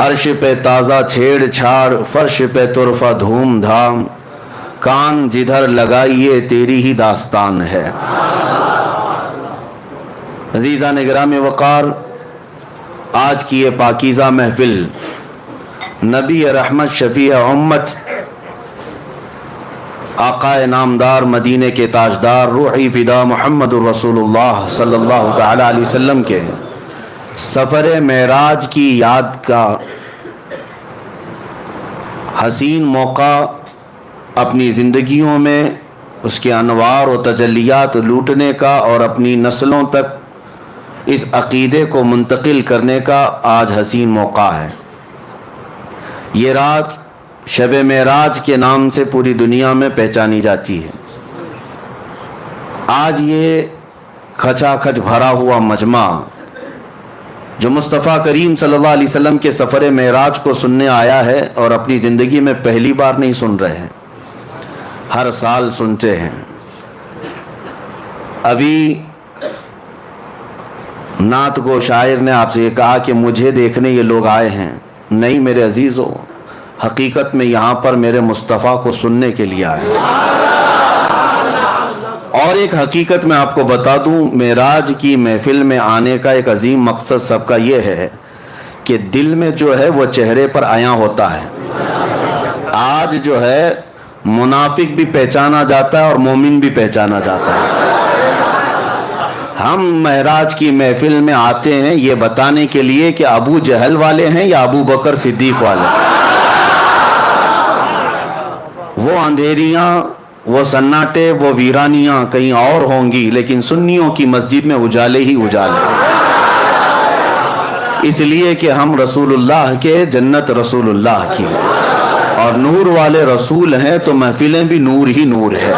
عرش پہ تازہ چھیڑ چھاڑ، فرش پہ طرفہ دھوم دھام، کان جدھر لگائیے تیری ہی داستان ہے۔ عزیزان گرامی وقار، آج کی یہ پاکیزہ محفل نبی رحمت شفیع امت آقا نامدار مدینے کے تاجدار روحی فدا محمد الرسول اللہ صلی اللہ تعالی علیہ وسلم کے سفر معراج کی یاد کا حسین موقع اپنی زندگیوں میں اس کے انوار و تجلیات لوٹنے کا اور اپنی نسلوں تک اس عقیدے کو منتقل کرنے کا آج حسین موقع ہے۔ یہ رات شب معراج کے نام سے پوری دنیا میں پہچانی جاتی ہے۔ آج یہ کھچا کھچ بھرا ہوا مجمع جو مصطفیٰ کریم صلی اللہ علیہ وسلم کے سفر معراج کو سننے آیا ہے اور اپنی زندگی میں پہلی بار نہیں سن رہے ہیں، ہر سال سنتے ہیں۔ ابھی نعت گو شاعر نے آپ سے یہ کہا کہ مجھے دیکھنے یہ لوگ آئے ہیں، نہیں میرے عزیزو، حقیقت میں یہاں پر میرے مصطفیٰ کو سننے کے لیے آئے ہیں۔ اور ایک حقیقت میں آپ کو بتا دوں، معراج کی محفل میں آنے کا ایک عظیم مقصد سب کا یہ ہے کہ دل میں جو ہے وہ چہرے پر عیاں ہوتا ہے۔ آج جو ہے منافق بھی پہچانا جاتا ہے اور مومن بھی پہچانا جاتا ہے۔ ہم معراج کی محفل میں آتے ہیں یہ بتانے کے لیے کہ ابو جہل والے ہیں یا ابو بکر صدیق والے ہیں۔ وہ اندھیریاں، وہ سناٹے، وہ ویرانیاں کہیں اور ہوں گی، لیکن سنیوں کی مسجد میں اجالے ہی اجالے، اس لیے کہ ہم رسول اللہ کے، جنت رسول اللہ کی، اور نور والے رسول ہیں تو محفلیں بھی نور ہی نور ہے۔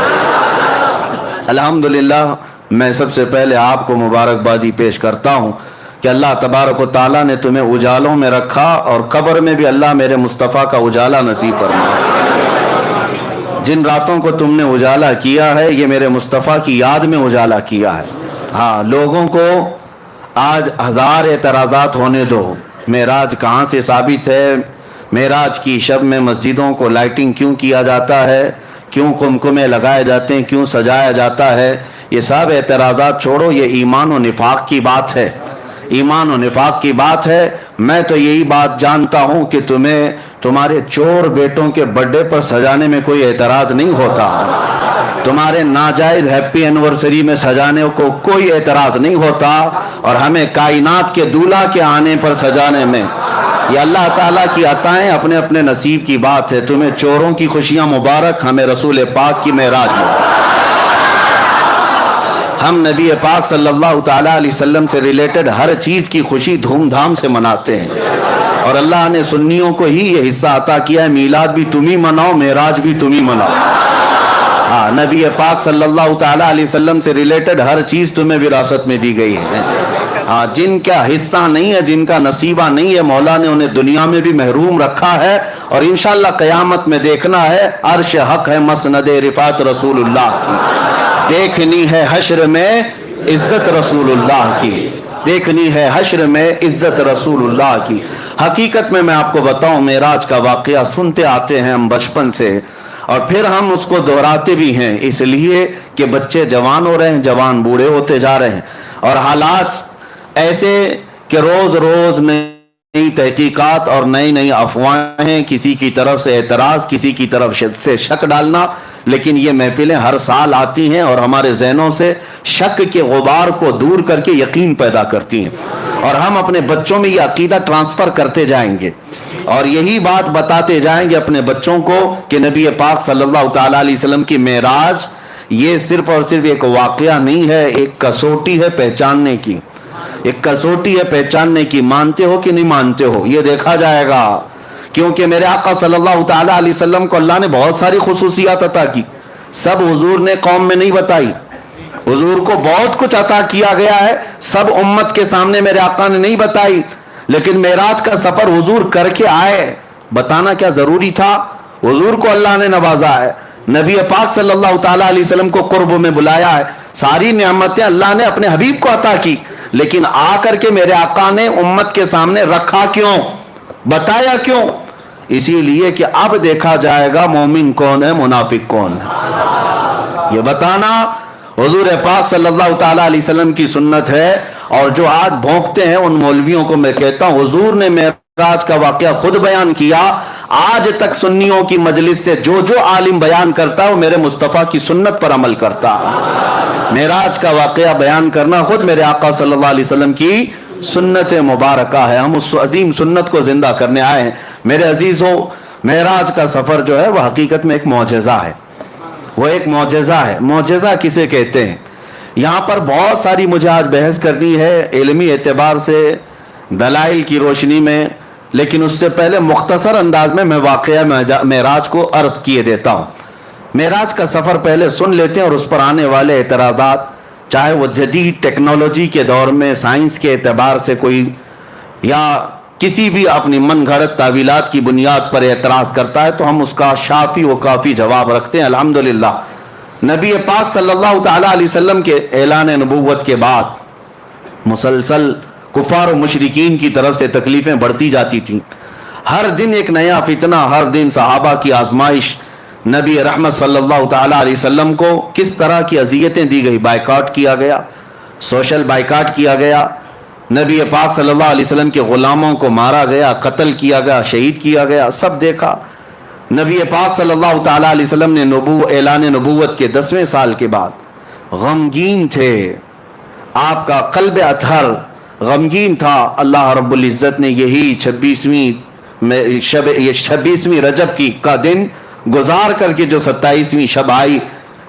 الحمدللہ میں سب سے پہلے آپ کو مبارکبادی پیش کرتا ہوں کہ اللہ تبارک و تعالیٰ نے تمہیں اجالوں میں رکھا اور قبر میں بھی اللہ میرے مصطفیٰ کا اجالا نصیب فرمایا۔ جن راتوں کو تم نے اجالا کیا ہے یہ میرے مصطفیٰ کی یاد میں اجالا کیا ہے۔ ہاں، لوگوں کو آج ہزار اعتراضات ہونے دو، معراج کہاں سے ثابت ہے، معراج کی شب میں مسجدوں کو لائٹنگ کیوں کیا جاتا ہے، کیوں قمقمے لگائے جاتے ہیں، کیوں سجایا جاتا ہے، یہ سب اعتراضات چھوڑو، یہ ایمان و نفاق کی بات ہے، ایمان و نفاق کی بات ہے۔ میں تو یہی بات جانتا ہوں کہ تمہیں تمہارے چور بیٹوں کے برتھڈے پر سجانے میں کوئی اعتراض نہیں ہوتا، تمہارے ناجائز ہیپی اینیورسری میں سجانے کو کوئی اعتراض نہیں ہوتا، اور ہمیں کائنات کے دولہا کے آنے پر سجانے میں، یہ اللہ تعالیٰ کی عطائیں اپنے اپنے نصیب کی بات ہے۔ تمہیں چوروں کی خوشیاں مبارک، ہمیں رسول پاک کی معراج میں ہم نبی پاک صلی اللہ تعالیٰ علیہ وسلم سے ریلیٹڈ ہر چیز کی خوشی دھوم دھام سے مناتے ہیں، اور اللہ نے سنیوں کو ہی یہ حصہ عطا کیا ہے، میلاد بھی تم ہی مناؤ، معراج بھی تم ہی مناؤ۔ ہاں، نبی پاک صلی اللہ تعالیٰ علیہ وسلم سے ریلیٹڈ ہر چیز تمہیں وراثت میں دی گئی ہے۔ ہاں، جن کا حصہ نہیں ہے، جن کا نصیبہ نہیں ہے، مولا نے انہیں دنیا میں بھی محروم رکھا ہے، اور انشاءاللہ قیامت میں دیکھنا ہے، عرش حق ہے مسند رفعت رسول اللہ کی، دیکھنی ہے حشر میں عزت رسول اللہ کی، دیکھنی ہے حشر میں عزت رسول اللہ کی۔ حقیقت میں آپ کو بتاؤں، معراج کا واقعہ سنتے آتے ہیں ہم بچپن سے، اور پھر ہم اس کو دہراتے بھی ہیں، اس لیے کہ بچے جوان ہو رہے ہیں، جوان بوڑھے ہوتے جا رہے ہیں، اور حالات ایسے کہ روز روز نئی تحقیقات اور نئی نئی افواہیں، کسی کی طرف سے اعتراض، کسی کی طرف سے شک ڈالنا، لیکن یہ محفلیں ہر سال آتی ہیں اور ہمارے ذہنوں سے شک کے غبار کو دور کر کے یقین پیدا کرتی ہیں، اور ہم اپنے بچوں میں یہ عقیدہ ٹرانسفر کرتے جائیں گے، اور یہی بات بتاتے جائیں گے اپنے بچوں کو کہ نبی پاک صلی اللہ تعالیٰ علیہ وسلم کی معراج یہ صرف اور صرف ایک واقعہ نہیں ہے، ایک کسوٹی ہے پہچاننے کی، ایک کسوٹی ہے پہچاننے کی۔ مانتے ہو کہ نہیں مانتے ہو یہ دیکھا جائے گا، کیونکہ میرے آقا صلی اللہ تعالیٰ علیہ وسلم کو اللہ نے بہت ساری خصوصیات عطا کی، سب حضور نے قوم میں نہیں بتائی، حضور کو بہت کچھ عطا کیا گیا ہے، سب امت کے سامنے میرے آقا نے نہیں بتائی، لیکن معراج کا سفر حضور کر کے آئے، بتانا کیا ضروری تھا؟ حضور کو اللہ نے نوازا ہے، نبی پاک صلی اللہ تعالیٰ علیہ وسلم کو قرب میں بلایا ہے، ساری نعمتیں اللہ نے اپنے حبیب کو عطا کی، لیکن آ کر کے میرے آقا نے امت کے سامنے رکھا کیوں؟ بتایا کیوں؟ اسی لیے کہ اب دیکھا جائے گا مومن کون ہے منافق کون ہے، یہ بتانا حضور پاک صلی اللہ تعالی علیہ وسلم کی سنت ہے۔ اور جو آج بھونکتے ہیں ان مولویوں کو میں کہتا ہوں، حضور نے معراج کا واقعہ خود بیان کیا، آج تک سنیوں کی مجلس سے جو عالم بیان کرتا ہے وہ میرے مصطفیٰ کی سنت پر عمل کرتا ہے۔ معراج کا واقعہ بیان کرنا خود میرے آقا صلی اللہ علیہ وسلم کی سنت مبارکہ ہے، ہم اس عظیم سنت کو زندہ کرنے آئے ہیں۔ میرے عزیزوں، معراج کا سفر جو ہے وہ حقیقت میں ایک معجزہ ہے، وہ ایک معجزہ ہے۔ معجزہ کسے کہتے ہیں؟ یہاں پر بہت ساری مجھے آج بحث کرنی ہے علمی اعتبار سے، دلائل کی روشنی میں، لیکن اس سے پہلے مختصر انداز میں واقعہ معراج کو عرض کیے دیتا ہوں۔ معراج کا سفر پہلے سن لیتے ہیں اور اس پر آنے والے اعتراضات، چاہے وہ جدید ٹیکنالوجی کے دور میں سائنس کے اعتبار سے کوئی یا کسی بھی اپنی من گھڑت تعویلات کی بنیاد پر اعتراض کرتا ہے تو ہم اس کا شافی و کافی جواب رکھتے ہیں۔ الحمدللہ نبی پاک صلی اللہ تعالی علیہ وسلم کے اعلان نبوت کے بعد مسلسل کفار و مشرکین کی طرف سے تکلیفیں بڑھتی جاتی تھیں، ہر دن ایک نیا فتنہ، ہر دن صحابہ کی آزمائش، نبی رحمت صلی اللہ تعالی علیہ وسلم کو کس طرح کی اذیتیں دی گئی، بائیکاٹ کیا گیا، سوشل بائیکاٹ کیا گیا، نبی پاک صلی اللہ علیہ وسلم کے غلاموں کو مارا گیا، قتل کیا گیا، شہید کیا گیا، سب دیکھا۔ نبی پاک صلی اللہ تعالی علیہ وسلم نے اعلان نبوت کے 10ویں سال کے بعد غمگین تھے، آپ کا قلب اطہر غمگین تھا۔ اللہ رب العزت نے یہی 26ویں رجب کا دن گزار کر کے جو 27ویں شب آئی،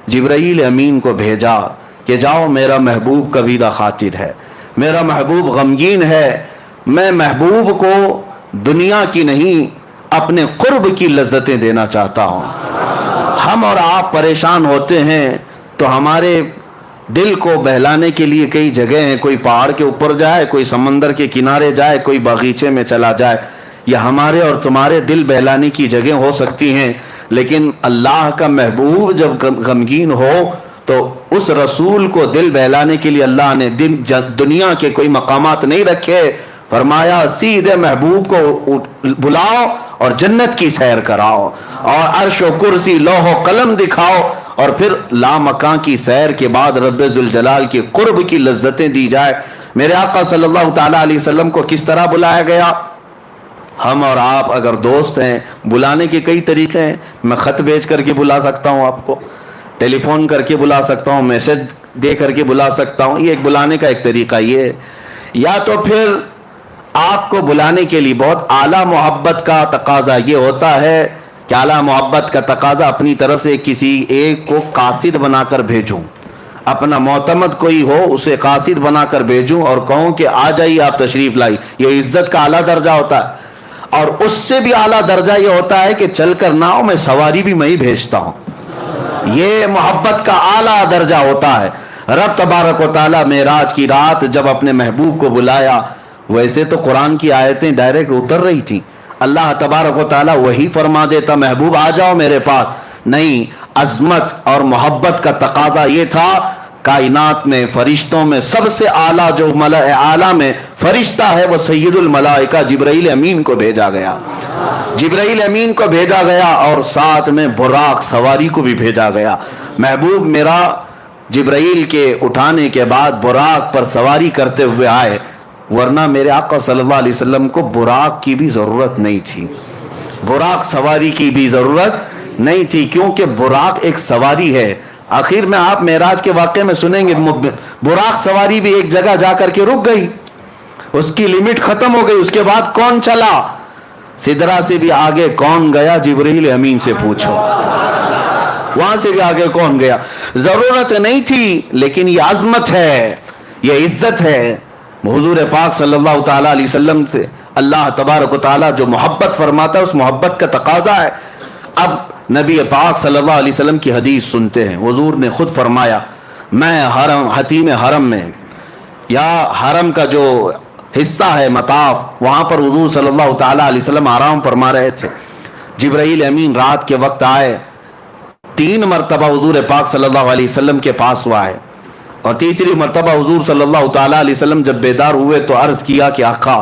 جبرائیل امین کو بھیجا کہ جاؤ میرا محبوب کبیدہ خاطر ہے، میرا محبوب غمگین ہے، میں محبوب کو دنیا کی نہیں اپنے قرب کی لذتیں دینا چاہتا ہوں۔ ہم اور آپ پریشان ہوتے ہیں تو ہمارے دل کو بہلانے کے لیے کئی جگہ ہیں، کوئی پہاڑ کے اوپر جائے، کوئی سمندر کے کنارے جائے، کوئی باغیچے میں چلا جائے، یہ ہمارے اور تمہارے دل بہلانے کی جگہ ہو سکتی ہیں، لیکن اللہ کا محبوب جب غمگین ہو تو اس رسول کو دل بہلانے کے لیے اللہ نے دنیا کے کوئی مقامات نہیں رکھے، فرمایا سیدھے محبوب کو بلاؤ اور جنت کی سیر کراؤ اور عرش و کرسی لوح و قلم دکھاؤ، اور پھر لامکاں کی سیر کے بعد رب ذوالجلال کے قرب کی لذتیں دی جائے۔ میرے آقا صلی اللہ تعالی علیہ وسلم کو کس طرح بلایا گیا؟ ہم اور آپ اگر دوست ہیں، بلانے کے کئی طریقے ہیں، میں خط بھیج کر کے بلا سکتا ہوں آپ کو، ٹیلی فون کر کے بلا سکتا ہوں، میسج دے کر کے بلا سکتا ہوں، یہ ایک بلانے کا ایک طریقہ یہ ہے۔ یا تو پھر آپ کو بلانے کے لیے بہت اعلیٰ محبت کا تقاضا یہ ہوتا ہے کہ اعلیٰ محبت کا تقاضا اپنی طرف سے کسی ایک کو قاصد بنا کر بھیجوں، اپنا معتمد کوئی ہو اسے قاصد بنا کر بھیجوں اور کہوں کہ آ جائیے آپ تشریف لائی، یہ عزت کا اعلیٰ درجہ ہوتا ہے۔ اور اس سے بھی اعلیٰ درجہ یہ ہوتا ہے کہ چل کر نہ ہو، میں سواری بھی میں ہی بھیجتا ہوں، یہ محبت کا اعلیٰ درجہ ہوتا ہے۔ رب تبارک و تعالیٰ معراج کی رات جب اپنے محبوب کو بلایا، ویسے تو قرآن کی آیتیں ڈائریکٹ اتر رہی تھیں، اللہ تبارک و تعالیٰ وہی فرما دیتا محبوب آ جاؤ میرے پاس، نہیں، عظمت اور محبت کا تقاضا یہ تھا، کائنات میں فرشتوں میں سب سے اعلیٰ جو ملائکہ اعلیٰ میں فرشتہ ہے وہ سید الملائکہ جبرائیل امین کو بھیجا گیا، جبرائیل امین کو بھیجا گیا، اور ساتھ میں براق سواری کو بھی بھیجا گیا۔ محبوب میرا جبرائیل کے اٹھانے کے بعد براق پر سواری کرتے ہوئے آئے، ورنہ میرے آقا صلی اللہ علیہ وسلم کو براق کی بھی ضرورت نہیں تھی، براق سواری کی بھی ضرورت نہیں تھی، کیونکہ براق ایک سواری ہے۔ آخر میں آپ معراج کے واقعے میں سنیں گے براق سواری بھی ایک جگہ جا کر کے رک گئی، اس کی لمٹ ختم ہو گئی، اس کے بعد کون چلا؟ سدرہ سے بھی آگے کون گیا؟ جبرائیل امین سے پوچھو، وہاں سے بھی آگے کون گیا؟ ضرورت نہیں تھی، لیکن یہ عظمت ہے، یہ عزت ہے۔ حضور پاک صلی اللہ تعالیٰ علیہ وسلم سے اللہ تبارک و تعالیٰ جو محبت فرماتا ہے اس محبت کا تقاضا ہے۔ اب نبی پاک صلی اللہ علیہ وسلم کی حدیث سنتے ہیں، حضور نے خود فرمایا، میں حتیم حرم میں یا حرم کا جو حصہ ہے مطاف، وہاں پر حضور صلی اللہ تعالیٰ علیہ وسلم آرام فرما رہے تھے، جبرائیل امین رات کے وقت آئے، 3 مرتبہ حضور پاک صلی اللہ علیہ وسلم کے پاس ہوا ہے، اور تیسری مرتبہ حضور صلی اللہ تعالیٰ علیہ وسلم جب بیدار ہوئے تو عرض کیا کہ آقا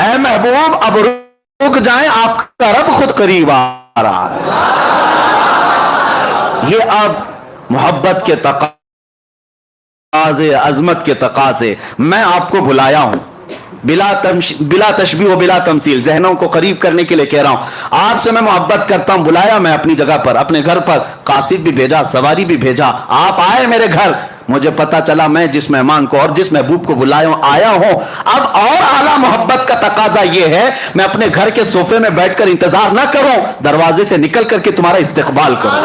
اے محبوب اب رک جائیں, آپ کا رب خود قریب آ رہا ہے. یہ اب محبت کے تقاضے, عظمت کے تقاضے, میں آپ کو بلایا ہوں بلا تشبیہ و بلا تمثیل, ذہنوں کو قریب کرنے کے لیے کہہ رہا ہوں. آپ سے میں محبت کرتا ہوں, بلایا میں اپنی جگہ پر, اپنے گھر پر قاصد بھی بھیجا, سواری بھی بھیجا, آپ آئے میرے گھر. مجھے پتا چلا میں جس مہمان کو اور جس محبوب کو بلایا ہوں آیا ہوں. اب اور اعلیٰ محبت کا تقاضا یہ ہے میں اپنے گھر کے صوفے میں بیٹھ کر انتظار نہ کروں, دروازے سے نکل کر کے تمہارا استقبال کروں,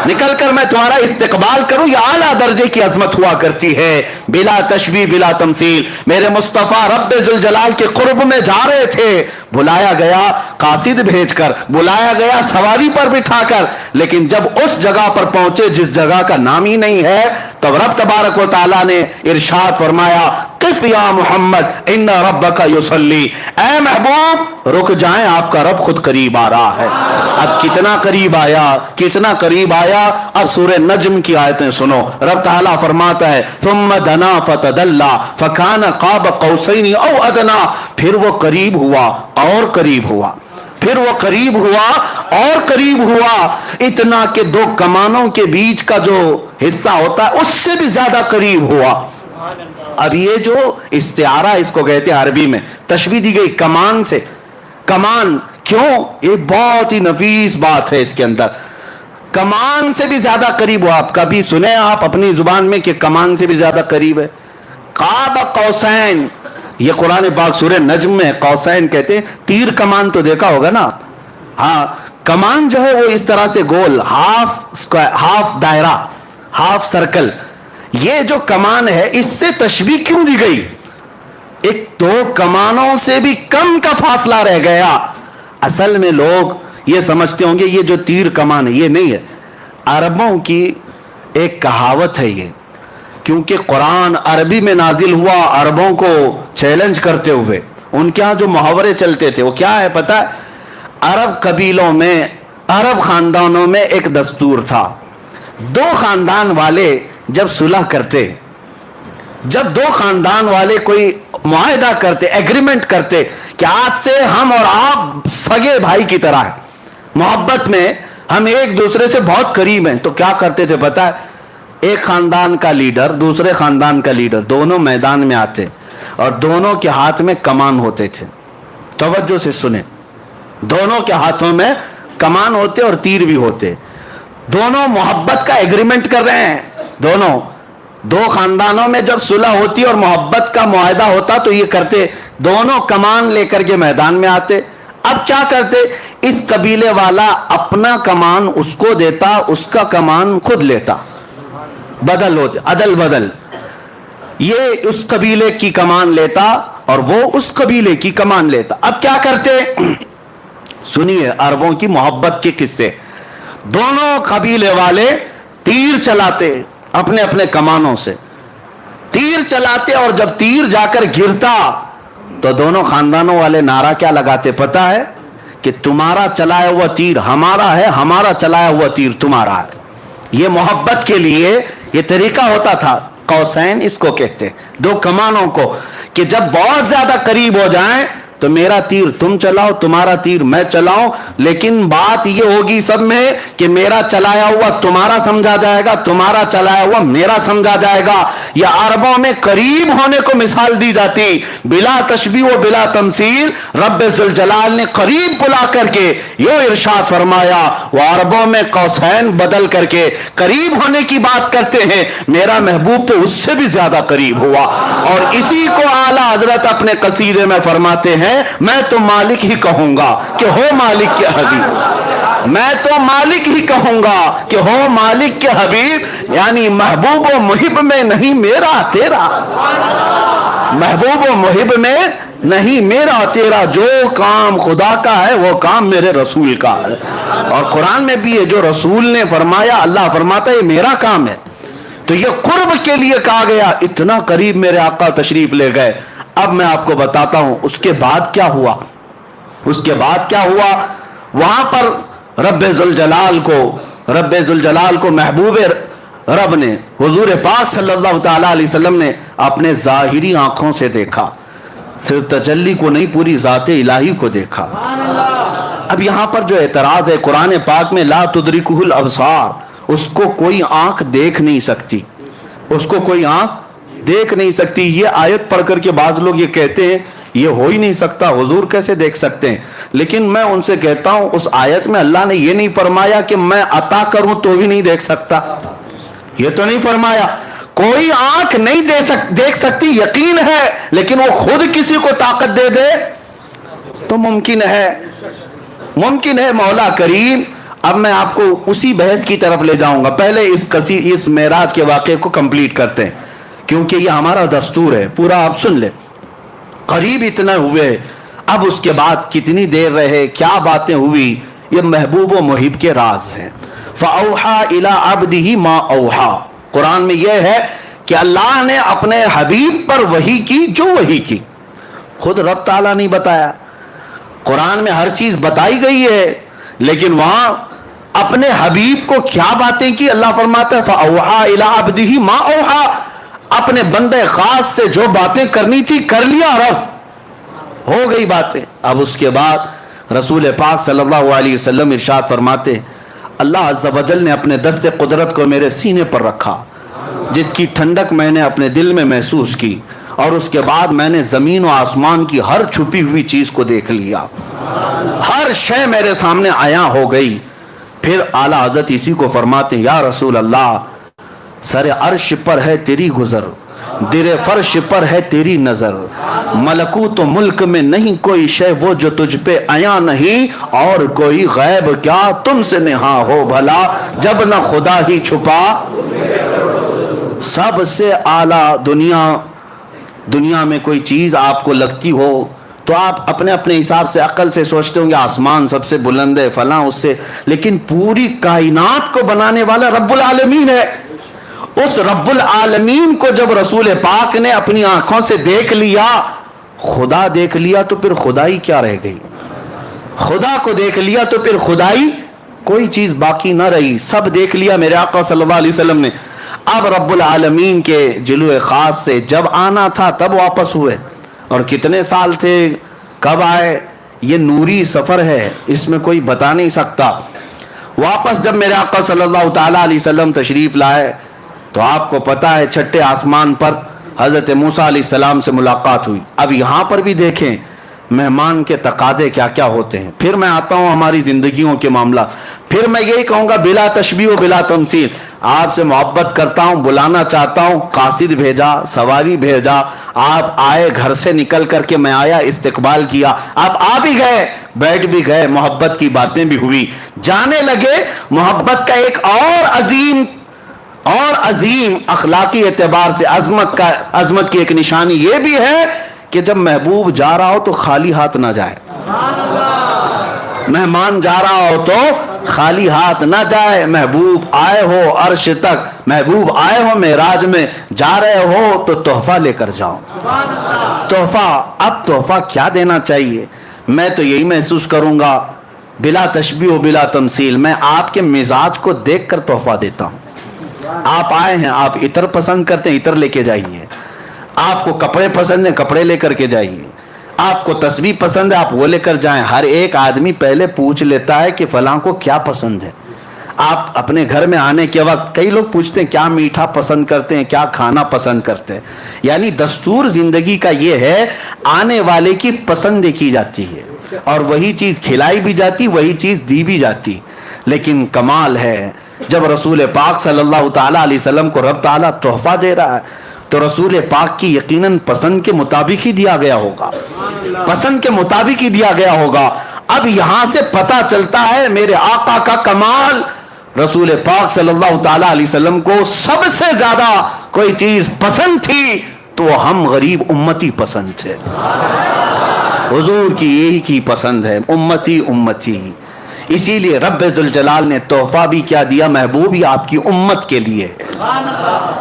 نکل کر میں تمہارا استقبال کروں. یہ اعلیٰ درجے کی عظمت ہوا کرتی ہے, بلا تشبیہ بلا تمثیل. میرے مصطفیٰ رب ذوالجلال کے قرب میں جا رہے تھے, بلایا گیا قاصد بھیج کر, بلایا گیا سواری پر بٹھا کر, لیکن جب اس جگہ پر پہنچے جس جگہ کا نام ہی نہیں ہے, تب رب تبارک و تعالیٰ نے ارشاد فرمایا قف یا محمد ان ربک یصلی, اے محبوب رک جائیں آپ کا رب خود قریب آ رہا ہے. اب کتنا قریب آیا, کتنا قریب آیا. اب سورہ نجم کی آیتیں سنو, رب تعالیٰ فرماتا ہے ثم دنا فتدلی فکان قاب قوسین او ادنا, پھر وہ قریب ہوا اور قریب ہوا, پھر وہ قریب ہوا اور قریب ہوا, اتنا کہ دو کمانوں کے بیچ کا جو حصہ ہوتا ہے اس سے بھی زیادہ قریب ہوا. اب یہ جو استعارہ اس کو کہتے ہیں عربی میں, تشبیہ دی گئی کمان سے. کمان کیوں؟ یہ بہت ہی نفیس بات ہے اس کے اندر. کمان سے بھی زیادہ قریب ہوا. آپ کبھی سنیں آپ اپنی زبان میں کہ کمان سے بھی زیادہ قریب ہے؟ قاب قوسین, یہ قرآن پاک سورہ نجم میں قوسین کہتے ہیں. تیر کمان تو دیکھا ہوگا نا, ہاں کمان جو ہے وہ اس طرح سے گول, ہاف دائرہ, ہاف سرکل. یہ جو کمان ہے اس سے تشبیہ کیوں دی گئی؟ ایک دو کمانوں سے بھی کم کا فاصلہ رہ گیا. اصل میں لوگ یہ سمجھتے ہوں گے یہ جو تیر کمان ہے یہ نہیں ہے. عربوں کی ایک کہاوت ہے یہ, کیونکہ قرآن عربی میں نازل ہوا عربوں کو چیلنج کرتے ہوئے. ان کے ہاں جو محاورے چلتے تھے وہ کیا ہے پتہ ہے؟ عرب قبیلوں میں, عرب خاندانوں میں ایک دستور تھا, دو خاندان والے جب صلح کرتے, جب دو خاندان والے کوئی معاہدہ کرتے, ایگریمنٹ کرتے کہ آج سے ہم اور آپ سگے بھائی کی طرح ہیں, محبت میں ہم ایک دوسرے سے بہت قریب ہیں, تو کیا کرتے تھے پتہ ہے؟ ایک خاندان کا لیڈر دوسرے خاندان کا لیڈر دونوں میدان میں آتے اور دونوں کے ہاتھ میں کمان ہوتے تھے. توجہ سے سنیں, دونوں کے ہاتھوں میں کمان ہوتے اور تیر بھی ہوتے. دونوں محبت کا ایگریمنٹ کر رہے ہیں, دونوں دو خاندانوں میں جب صلح ہوتی اور محبت کا معاہدہ ہوتا تو یہ کرتے, دونوں کمان لے کر کے میدان میں آتے. اب کیا کرتے, اس قبیلے والا اپنا کمان اس کو دیتا, اس کا کمان خود لیتا, بدل ہوتے, عدل بدل. یہ اس قبیلے کی کمان لیتا اور وہ اس قبیلے کی کمان لیتا. اب کیا کرتے سنیے عربوں کی محبت کے قصے. دونوں قبیلے والے تیر چلاتے اپنے اپنے کمانوں سے, تیر چلاتے, اور جب تیر جا کر گرتا تو دونوں خاندانوں والے نعرہ کیا لگاتے پتہ ہے؟ کہ تمہارا چلایا ہوا تیر ہمارا ہے, ہمارا چلایا ہوا تیر تمہارا ہے. یہ محبت کے لیے یہ طریقہ ہوتا تھا. قوسین اس کو کہتے, دو کمانوں کو, کہ جب بہت زیادہ قریب ہو جائیں تو میرا تیر تم چلاؤ, تمہارا تیر میں چلاؤں, لیکن بات یہ ہوگی سب میں کہ میرا چلایا ہوا تمہارا سمجھا جائے گا, تمہارا چلایا ہوا میرا سمجھا جائے گا. یہ عربوں میں قریب ہونے کو مثال دی جاتی, بلا تشبیہ و بلا تمثیل. رب ذوالجلال نے قریب بلا کر کے یہ ارشاد فرمایا, وہ عربوں میں قوسین بدل کر کے قریب ہونے کی بات کرتے ہیں, میرا محبوب تو اس سے بھی زیادہ قریب ہوا. اور اسی کو اعلیٰ حضرت اپنے قصیدے میں فرماتے ہیں, میں تو مالک ہی کہوں گا کہ ہو مالک کے حبیب, میں تو مالک ہی کہوں گا کہ ہو مالک کے حبیب. یعنی محبوب و محب میں نہیں میرا تیرا, محبوب و محب میں نہیں میرا تیرا, جو کام خدا کا ہے وہ کام میرے رسول کا ہے. اور قرآن میں بھی یہ جو رسول نے فرمایا, اللہ فرماتا ہے یہ میرا کام ہے. تو یہ قرب کے لیے کہا گیا, اتنا قریب میرے آقا تشریف لے گئے. اب میں آپ کو بتاتا ہوں اس کے بعد کیا ہوا. اس کے بعد کیا ہوا, وہاں پر رب ذوالجلال کو محبوب رب نے حضور پاک صلی اللہ تعالیٰ علیہ وسلم نے اپنے ظاہری آنکھوں سے دیکھا، صرف تجلی کو نہیں، پوری ذات الہی کو دیکھا۔ اب یہاں پر جو اعتراض ہے قرآن پاک میں لا تدرکہ الابصار، اس کو کوئی آنکھ دیکھ نہیں سکتی، اس کو کوئی آنکھ دیکھ نہیں سکتی۔ یہ آیت پڑھ کر کے بعض لوگ یہ کہتے ہیں یہ ہو ہی نہیں سکتا، حضور کیسے دیکھ سکتے ہیں؟ لیکن میں ان سے کہتا ہوں اس آیت میں اللہ نے یہ نہیں فرمایا کہ میں عطا کروں تو بھی نہیں دیکھ سکتا، یہ تو نہیں فرمایا۔ کوئی آنکھ نہیں دیکھ سکتی یقین ہے، لیکن وہ خود کسی کو طاقت دے دے تو ممکن ہے، ممکن ہے مولا کریم۔ اب میں آپ کو اسی بحث کی طرف لے جاؤں گا، پہلے اس معراج کے واقعے کو کمپلیٹ کرتے ہیں کیونکہ یہ ہمارا دستور ہے، پورا آپ سن لیں۔ قریب اتنا ہوئے، اب اس کے بعد کتنی دیر رہے، کیا باتیں ہوئی، یہ محبوب و محب کے راز ہیں۔ فَأَوْحَى إِلَىٰ عَبْدِهِ مَا أَوْحَى، قرآن میں یہ ہے کہ اللہ نے اپنے حبیب پر وحی کی جو وحی کی، خود رب تعالیٰ نہیں بتایا۔ قرآن میں ہر چیز بتائی گئی ہے، لیکن وہاں اپنے حبیب کو کیا باتیں کی، اللہ فرماتا ہے فَأَوْحَى إِلَىٰ عَبْدِهِ مَا أَوْحَى، اپنے بندے خاص سے جو باتیں کرنی تھی کر لیا، رب ہو گئی باتیں۔ اب اس کے بعد رسول پاک صلی اللہ علیہ وسلم ارشاد فرماتے اللہ عز و جل نے اپنے دست قدرت کو میرے سینے پر رکھا، جس کی ٹھنڈک میں نے اپنے دل میں محسوس کی، اور اس کے بعد میں نے زمین و آسمان کی ہر چھپی ہوئی چیز کو دیکھ لیا، ہر شے میرے سامنے عیاں ہو گئی۔ پھر اعلیٰ حضرت اسی کو فرماتے ہیں یا رسول اللہ، سر عرش پر ہے تیری گزر، در فرش پر ہے تیری نظر، ملکوت و ملک میں نہیں کوئی شے وہ جو تجھ پہ عیاں نہیں، اور کوئی غیب کیا تم سے نہاں ہو بھلا، جب نہ خدا ہی چھپا۔ سب سے اعلیٰ دنیا میں کوئی چیز آپ کو لگتی ہو تو آپ اپنے حساب سے عقل سے سوچتے ہوں گے آسمان سب سے بلند ہے فلاں اس سے، لیکن پوری کائنات کو بنانے والا رب العالمین ہے۔ اس رب العالمین کو جب رسول پاک نے اپنی آنکھوں سے دیکھ لیا، خدا دیکھ لیا تو پھر خدائی کیا رہ گئی؟ خدا کو دیکھ لیا تو پھر خدائی کوئی چیز باقی نہ رہی، سب دیکھ لیا میرے آقا صلی اللہ علیہ وسلم نے۔ اب رب العالمین کے جلوے خاص سے جب آنا تھا تب واپس ہوئے، اور کتنے سال تھے، کب آئے، یہ نوری سفر ہے، اس میں کوئی بتا نہیں سکتا۔ واپس جب میرے آقا صلی اللہ تعالیٰ علیہ وسلم تشریف لائے تو آپ کو پتا ہے چھٹے آسمان پر حضرت موسیٰ علیہ السلام سے ملاقات ہوئی۔ اب یہاں پر بھی دیکھیں مہمان کے تقاضے کیا کیا ہوتے ہیں۔ پھر میں آتا ہوں ہماری زندگیوں کے معاملہ، پھر میں یہی کہوں گا بلا تشبیہ و بلا تمثیل، آپ سے محبت کرتا ہوں، بلانا چاہتا ہوں، قاصد بھیجا، سواری بھیجا، آپ آئے، گھر سے نکل کر کے میں آیا، استقبال کیا، آپ آ بھی گئے، بیٹھ بھی گئے، محبت کی باتیں بھی ہوئی، جانے لگے۔ محبت کا ایک اور عظیم اخلاقی اعتبار سے عظمت کی ایک نشانی یہ بھی ہے کہ جب محبوب جا رہا ہو تو خالی ہاتھ نہ جائے، مہمان جا رہا ہو تو خالی ہاتھ نہ جائے۔ محبوب آئے ہو عرش تک، محبوب آئے ہو معراج میں، جا رہے ہو تو تحفہ لے کر جاؤ۔ تحفہ، اب تحفہ کیا دینا چاہیے؟ میں تو یہی محسوس کروں گا بلا تشبیہ و بلا تمثیل، میں آپ کے مزاج کو دیکھ کر تحفہ دیتا ہوں۔ آپ آئے ہیں، آپ عطر پسند کرتے ہیں، عطر لے کے جائیے۔ آپ کو کپڑے پسند ہیں، کپڑے لے کر کے جائیے۔ آپ کو تسبیح پسند ہے، آپ وہ لے کر جائیں۔ ہر ایک آدمی پہلے پوچھ لیتا ہے کہ فلاں کو کیا پسند ہے۔ آپ اپنے گھر میں آنے کے وقت کئی لوگ پوچھتے ہیں کیا میٹھا پسند کرتے ہیں، کیا کھانا پسند کرتے ہیں۔ یعنی دستور زندگی کا یہ ہے آنے والے کی پسند دیکھی جاتی ہے، اور وہی چیز کھلائی بھی جاتی، وہی چیز دی بھی جاتی۔ لیکن کمال ہے جب رسول پاک صلی اللہ تعالیٰ علیہ وسلم کو رب تعالیٰ تحفہ دے رہا ہے تو رسول پاک کی یقیناً پسند کے مطابق ہی دیا گیا ہوگا، پسند کے مطابق ہی دیا گیا ہوگا۔ اب یہاں سے پتہ چلتا ہے میرے آقا کا کمال، رسول پاک صلی اللہ تعالیٰ علیہ وسلم کو سب سے زیادہ کوئی چیز پسند تھی تو وہ ہم غریب امتی پسند تھے۔ حضور کی یہی کی پسند ہے، امتی امتی۔ اسی لیے رب ذوالجلال نے تحفہ بھی کیا دیا، محبوب یہ آپ کی امت کے لیے ہے،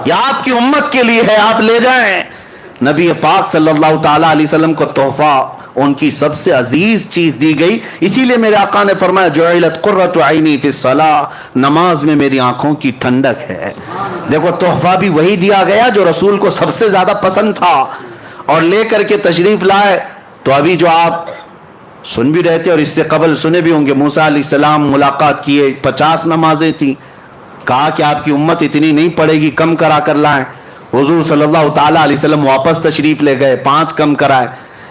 یہ آپ کی امت کے لیے ہے، آپ لے جائیں۔ نبی پاک صلی اللہ تعالیٰ علیہ وسلم کو تحفہ ان کی سب سے عزیز چیز دی گئی۔ اسی لیے میرے آقا نے فرمایا جعلت قرۃ عینی فی الصلاۃ، نماز میں میری آنکھوں کی ٹھنڈک ہے۔ دیکھو تحفہ بھی وہی دیا گیا جو رسول کو سب سے زیادہ پسند تھا، اور لے کر کے تشریف لائے. تو ابھی جو آپ سن بھی رہے تھے اور اس سے قبل سنے بھی ہوں گے، موسیٰ علیہ السلام ملاقات کیے، 50 نمازیں تھیں. کہا کہ آپ کی امت اتنی نہیں پڑے گی، کم کرا کر لائیں. حضور صلی اللہ تعالیٰ علیہ وسلم واپس تشریف لے گئے، 5 کم کرائے.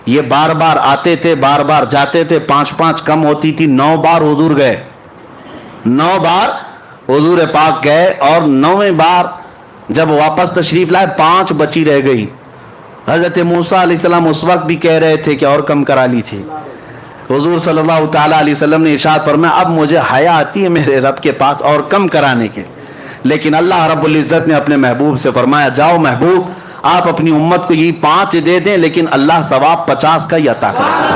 یہ بار بار آتے تھے، بار بار جاتے تھے، 5 کم ہوتی تھی. 9 بار حضور گئے، 9 بار حضور پاک گئے، اور 9ویں بار جب واپس تشریف لائے 5 بچی رہ گئی. حضرت موسیٰ علیہ السلام اس وقت بھی کہہ رہے تھے کہ اور کم کرا لی تھی. حضور صلی اللہ تعالیٰ علیہ وسلم نے ارشاد فرمایا اب مجھے حیا آتی ہے میرے رب کے پاس اور کم کرانے کے. لیکن اللہ رب العزت نے اپنے محبوب سے فرمایا جاؤ محبوب آپ اپنی امت کو یہ 5 دے دیں، لیکن اللہ ثواب 50 کا ہی عطا کرے گا.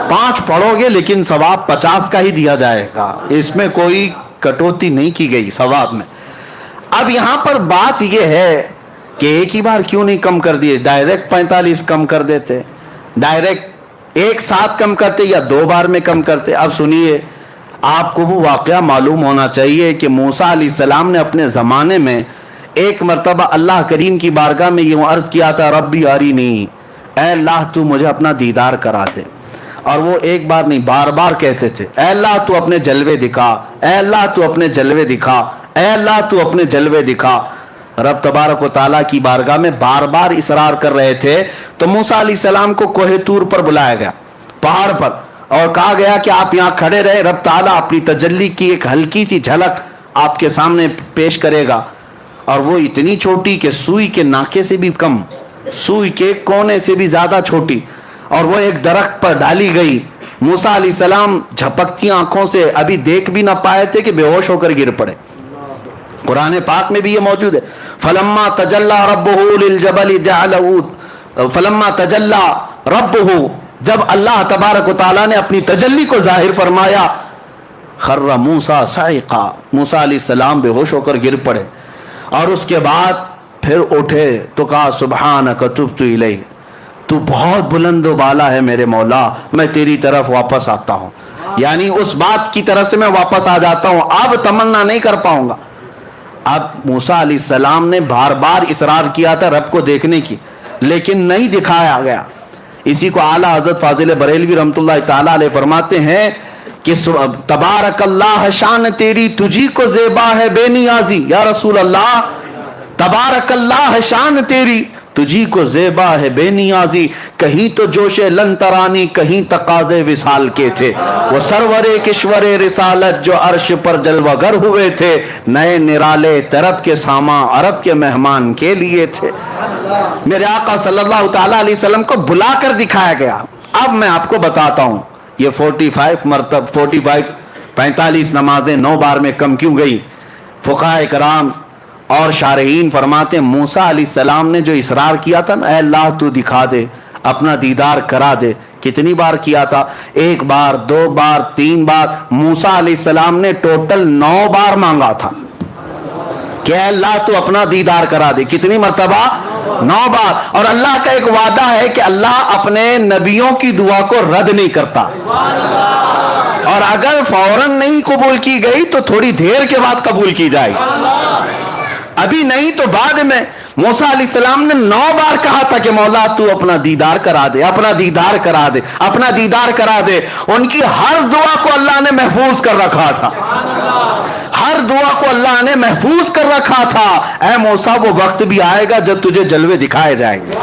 5 پڑھو گے لیکن ثواب 50 کا ہی دیا جائے گا، اس میں کوئی کٹوتی نہیں کی گئی ثواب میں. اب یہاں پر بات یہ ہے کہ ایک ہی بار کیوں نہیں کم کر دیے، ڈائریکٹ 45 کم کر دیتے، ڈائریکٹ ایک ساتھ کم کرتے یا 2 بار میں کم کرتے. اب سنیے، آپ کو وہ واقعہ معلوم ہونا چاہیے کہ موسیٰ علیہ السلام نے اپنے زمانے میں ایک مرتبہ اللہ کریم کی بارگاہ میں یہ عرض کیا تھا ربی ارینی، اے اللہ تو مجھے اپنا دیدار کرا دے. اور وہ ایک بار نہیں بار بار کہتے تھے اے اللہ تو اپنے جلوے دکھا، اے اللہ تو اپنے جلوے دکھا، اے اللہ تو اپنے جلوے دکھا. رب تبارک و تعالیٰ کی بارگاہ میں بار بار اصرار کر رہے تھے. تو موسیٰ علیہ السلام کو کوہ طور پر بلایا گیا، پہاڑ پر، اور کہا گیا کہ آپ یہاں کھڑے رہے، رب تعالیٰ اپنی تجلی کی ایک ہلکی سی جھلک آپ کے سامنے پیش کرے گا. اور وہ اتنی چھوٹی کہ سوئی کے ناکے سے بھی کم، سوئی کے کونے سے بھی زیادہ چھوٹی، اور وہ ایک درخت پر ڈالی گئی. موسیٰ علیہ السلام جھپکتی آنکھوں سے ابھی دیکھ بھی نہ پائے تھے کہ بے ہوش ہو کر گر پڑے. قرآن پاک میں بھی یہ موجود ہے فلما تجلی ربہ للجبل جعلہ، فلما تجلی ربہ، جب اللہ تبارک و تعالیٰ نے اپنی تجلی کو ظاہر فرمایا، خر موسیٰ صعقا، موسیٰ علیہ السلام بے ہوش ہو کر گر پڑے. اور اس کے بعد پھر اٹھے تو کہا سبحانک تبت الیک، تو بہت بلند و بالا ہے میرے مولا، میں تیری طرف واپس آتا ہوں. یعنی اس بات کی طرف سے میں واپس آ جاتا ہوں، اب تمنا نہیں کر پاؤں گا. اب موسیٰ علیہ السلام نے بار بار اصرار کیا تھا رب کو دیکھنے کی، لیکن نہیں دکھایا گیا. اسی کو اعلیٰ حضرت فاضل بریلوی رحمۃ اللہ تعالیٰ علیہ فرماتے ہیں کہ تبارک اللہ شان تیری تجھی کو زیبا ہے بے نیازی. یا رسول اللہ تبارک اللہ شان تیری تجھی کو زیبا ہے بے نیازی، کہیں تو جوش لن ترانی کہیں تقاضے وصال کے تھے، وہ سرور کشور رسالت جو عرش پر جلوہ گر ہوئے تھے، نئے نرالے طرب کے ساما عرب کے مہمان کے لیے تھے. میرے آقا صلی اللہ تعالیٰ علیہ وسلم کو بلا کر دکھایا گیا. اب میں آپ کو بتاتا ہوں یہ 45 نمازیں 9 بار میں کم کیوں گئی. فقہاء کرام اور شارحین فرماتے ہیں موسیٰ علیہ السلام نے جو اصرار کیا تھا نا اے اللہ تو دکھا دے، اپنا دیدار کرا دے، کتنی بار کیا تھا؟ 1 بار 2 بار 3 بار. موسیٰ علیہ السلام نے ٹوٹل 9 بار مانگا تھا کہ اے اللہ تو اپنا دیدار کرا دے. کتنی مرتبہ؟ 9 بار. اور اللہ کا ایک وعدہ ہے کہ اللہ اپنے نبیوں کی دعا کو رد نہیں کرتا، اور اگر فوراً نہیں قبول کی گئی تو تھوڑی دیر کے بعد قبول کی جائے، ابھی نہیں تو بعد میں. موسیٰ علیہ السلام نے 9 بار کہا تھا کہ مولا تو اپنا دیدار کرا دے، اپنا دیدار کرا دے، اپنا دیدار کرا دے. ان کی ہر دعا کو اللہ نے محفوظ کر رکھا تھا، ہر دعا کو اللہ نے محفوظ کر رکھا تھا. اے موسیٰ وہ وقت بھی آئے گا جب تجھے جلوے دکھائے جائیں گے.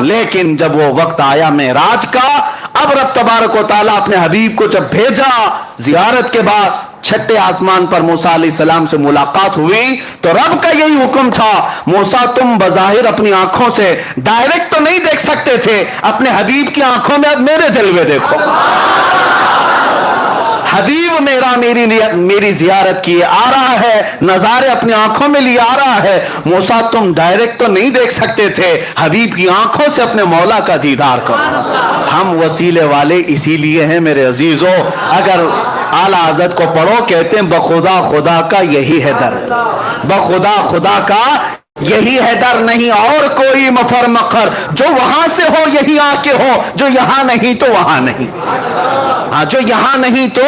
لیکن جب وہ وقت آیا معراج کا، اب رب تبارک و تعالیٰ اپنے حبیب کو جب بھیجا زیارت کے بعد، 6 آسمان پر موسیٰ علیہ السلام سے ملاقات ہوئی تو رب کا یہی حکم تھا موسیٰ تم بظاہر اپنی آنکھوں سے ڈائریکٹ تو نہیں دیکھ سکتے تھے، اپنے حبیب کی آنکھوں میں اب میرے جلوے دیکھو. حبیب میری زیارت کیے آ رہا ہے، نظارے اپنی آنکھوں میں لیے آ رہا ہے. موسیٰ تم ڈائریکٹ تو نہیں دیکھ سکتے تھے، حبیب کی آنکھوں سے اپنے مولا کا دیدار کرو. ہم وسیلے والے اسی لیے ہیں میرے عزیزوں. اگر اعلیٰ حضرت کو پڑھو کہتے ہیں بخدا خدا کا یہی ہے در، بخدا خدا کا یہی ہے در، نہیں اور کوئی مفر مخر، جو وہاں سے ہو یہی آ کے ہو، جو یہاں نہیں تو وہاں نہیں. ہاں جو یہاں نہیں تو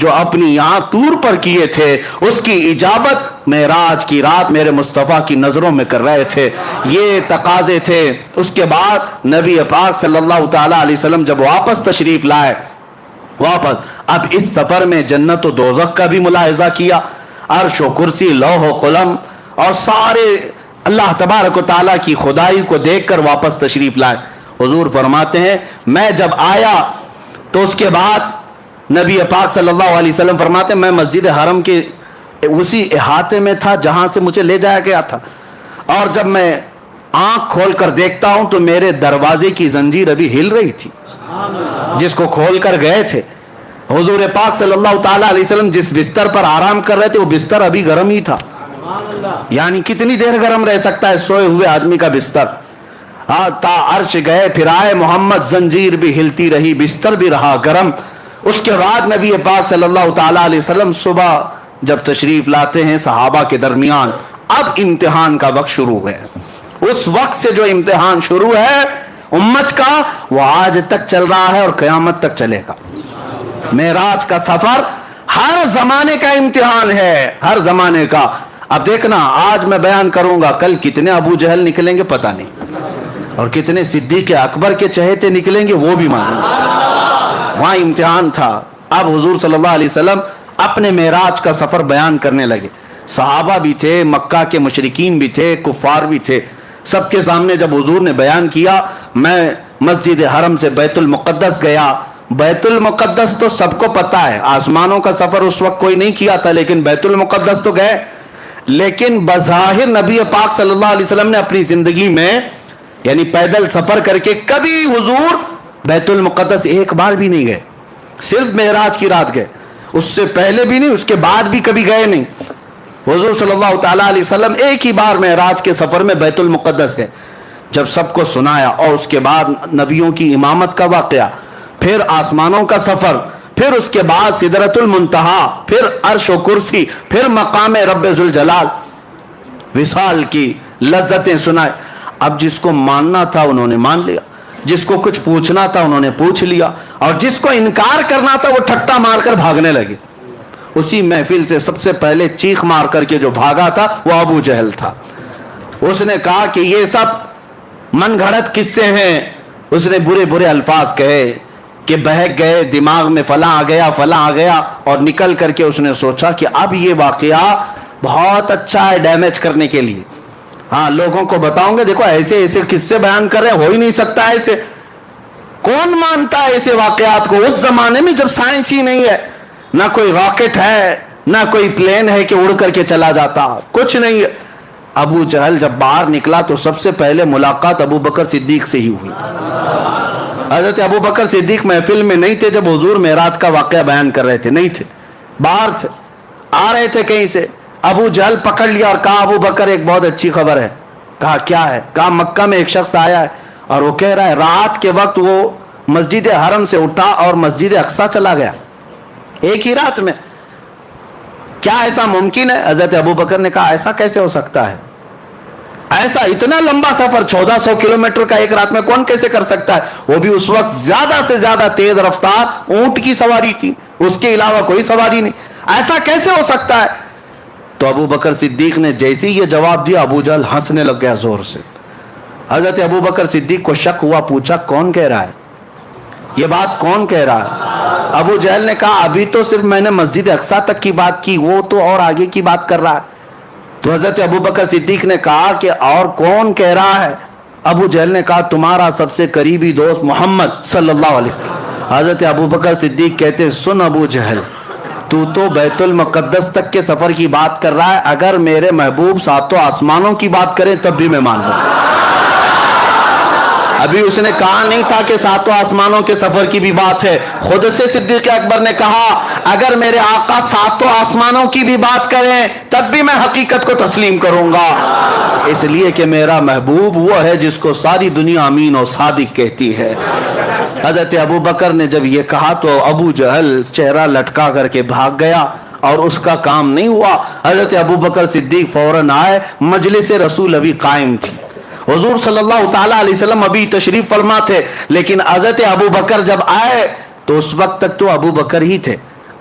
جو اپنی یہاں طور پر کیے تھے اس کی اجابت معراج کی رات میرے مصطفیٰ کی نظروں میں کر رہے تھے. یہ تقاضے تھے. اس کے بعد نبی پاک صلی اللہ تعالی علیہ وسلم جب واپس تشریف لائے, واپس اب اس سفر میں جنت و دوزخ کا بھی ملاحظہ کیا, عرش و کرسی, لوح و قلم اور سارے اللہ تبارک و تعالیٰ کی خدائی کو دیکھ کر واپس تشریف لائے. حضور فرماتے ہیں میں جب آیا تو اس کے بعد نبی پاک صلی اللہ علیہ وسلم فرماتے ہیں میں مسجد حرم کے اسی احاطے میں تھا جہاں سے مجھے لے جایا گیا تھا, اور جب میں آنکھ کھول کر دیکھتا ہوں تو میرے دروازے کی زنجیر ابھی ہل رہی تھی جس کو کھول کر گئے تھے. حضور پاک صلی اللہ تعالی علیہ وسلم جس بستر پر آرام کر رہے تھے وہ بستر ابھی گرم ہی تھا. یعنی کتنی دیر گرم رہ سکتا ہے سوئے ہوئے آدمی کا بستر. تا عرش گئے پھر آئے محمد, زنجیر بھی ہلتی رہی, بستر بھی رہا گرم. اس کے بعد نبی پاک صلی اللہ تعالی علیہ وسلم صبح جب تشریف لاتے ہیں صحابہ کے درمیان, اب امتحان کا وقت شروع ہے. اس وقت سے جو امتحان شروع ہے امت کا وہ آج تک چل رہا ہے اور قیامت تک چلے گا. معراج کا سفر ہر زمانے کا امتحان ہے, ہر زمانے کا. اب دیکھنا آج میں بیان کروں گا, کل کتنے ابو جہل نکلیں گے پتہ نہیں, اور کتنے صدیق اکبر کے چہیتے نکلیں گے وہ بھی معلوم. وہاں امتحان تھا. اب حضور صلی اللہ علیہ وسلم اپنے معراج کا سفر بیان کرنے لگے. صحابہ بھی تھے, مکہ کے مشرکین بھی تھے, کفار بھی تھے, سب کے سامنے جب حضور نے بیان کیا میں مسجد حرم سے بیت المقدس گیا. بیت المقدس تو سب کو پتہ ہے, آسمانوں کا سفر اس وقت کوئی نہیں کیا تھا, لیکن بیت المقدس تو گئے. لیکن بظاہر نبی پاک صلی اللہ علیہ وسلم نے اپنی زندگی میں یعنی پیدل سفر کر کے کبھی حضور بیت المقدس ایک بار بھی نہیں گئے, صرف معراج کی رات گئے. اس سے پہلے بھی نہیں, اس کے بعد بھی کبھی گئے نہیں. حضور صلی اللہ تعالی علیہ وسلم ایک ہی بار معراج کے سفر میں بیت المقدس گئے. جب سب کو سنایا اور اس کے بعد نبیوں کی امامت کا واقعہ, پھر آسمانوں کا سفر, پھر اس کے بعد سدرۃ المنتہا, پھر عرش و کرسی, پھر مقام رب ذوالجلال, وصال کی لذتیں سنائے. اب جس کو ماننا تھا انہوں نے مان لیا, جس کو کچھ پوچھنا تھا انہوں نے پوچھ لیا, اور جس کو انکار کرنا تھا وہ ٹھٹا مار کر بھاگنے لگے. اسی محفل سے سب سے پہلے چیخ مار کر کے جو بھاگا تھا وہ ابو جہل تھا. اس نے کہا کہ یہ سب من گھڑت قصے ہیں. اس نے برے برے الفاظ کہے کہ بہک گئے, دماغ میں فلاں آ گیا فلاں آ گیا, اور نکل کر کے اس نے سوچا کہ اب یہ واقعہ بہت اچھا ہے ڈیمیج کرنے کے لیے. ہاں لوگوں کو بتاؤں گے دیکھو ایسے ایسے قصے بیان کر رہے ہیں, ہو ہی نہیں سکتا ایسے. کون مانتا ہے ایسے واقعات کو اس زمانے میں جب سائنس ہی نہیں ہے, نہ کوئی راکٹ ہے نہ کوئی پلین ہے کہ اڑ کر کے چلا جاتا, کچھ نہیں ہے. ابو جہل جب باہر نکلا تو سب سے پہلے ملاقات ابو بکر صدیق سے ہی ہوئی. حضرت ابو بکر صدیق محفل میں نہیں تھے جب حضور معراج کا واقعہ بیان کر رہے تھے, نہیں تھے, باہر تھے, آ رہے تھے کہیں سے. ابو جہل پکڑ لیا اور کہا ابو بکر ایک بہت اچھی خبر ہے. کہا کیا ہے؟ کہا مکہ میں ایک شخص آیا ہے اور وہ کہہ رہا ہے رات کے وقت وہ مسجد حرم سے اٹھا اور مسجد اقصی چلا گیا ایک ہی رات میں. کیا ایسا ممکن ہے؟ حضرت ابو بکر نے کہا ایسا کیسے ہو سکتا ہے, ایسا اتنا لمبا سفر 1400 کلومیٹر کا ایک رات میں کون کیسے کر سکتا ہے؟ وہ بھی اس وقت زیادہ سے زیادہ تیز رفتار اونٹ کی سواری تھی, اس کے علاوہ کوئی سواری نہیں, ایسا کیسے ہو سکتا ہے؟ تو ابو بکر صدیق نے جیسے ہی یہ جواب دیا ابو جہل ہنسنے لگ گیا زور سے. حضرت ابو بکر صدیق کو شک ہوا, پوچھا کون کہہ رہا ہے یہ بات, کون کہہ رہا ہے؟ ابو جہل نے کہا ابھی تو صرف میں نے مسجد اقصی تک کی بات کی, وہ تو اور آگے کی بات کر رہا ہے. تو حضرت ابو بکر صدیق نے کہا کہ اور کون کہہ رہا ہے؟ ابو جہل نے کہا تمہارا سب سے قریبی دوست محمد صلی اللہ علیہ وسلم. حضرت ابو بکر صدیق کہتے سن ابو جہل, تو بیت المقدس تک کے سفر کی بات کر رہا ہے, اگر میرے محبوب ساتوں آسمانوں کی بات کریں تب بھی میں مان لوں. ابھی اس نے کہا نہیں تھا کہ ساتوں آسمانوں کے سفر کی بھی بات ہے. خود سے صدیق اکبر نے کہا اگر میرے آقا ساتوں آسمانوں کی بھی بات کریں تب بھی میں حقیقت کو تسلیم کروں گا, اس لیے کہ میرا محبوب وہ ہے جس کو ساری دنیا امین اور صادق کہتی ہے. حضرت ابو بکر نے جب یہ کہا تو ابو جہل چہرہ لٹکا کر کے بھاگ گیا, اور اس کا کام نہیں ہوا. حضرت ابو بکر صدیق فوراً آئے, مجلس رسول ابھی قائم تھی, حضور صلی اللہ تعالی علیہ وسلم ابھی تشریف فرما تھے, لیکن حضرت ابو بکر جب آئے تو اس وقت تک تو ابو بکر ہی تھے.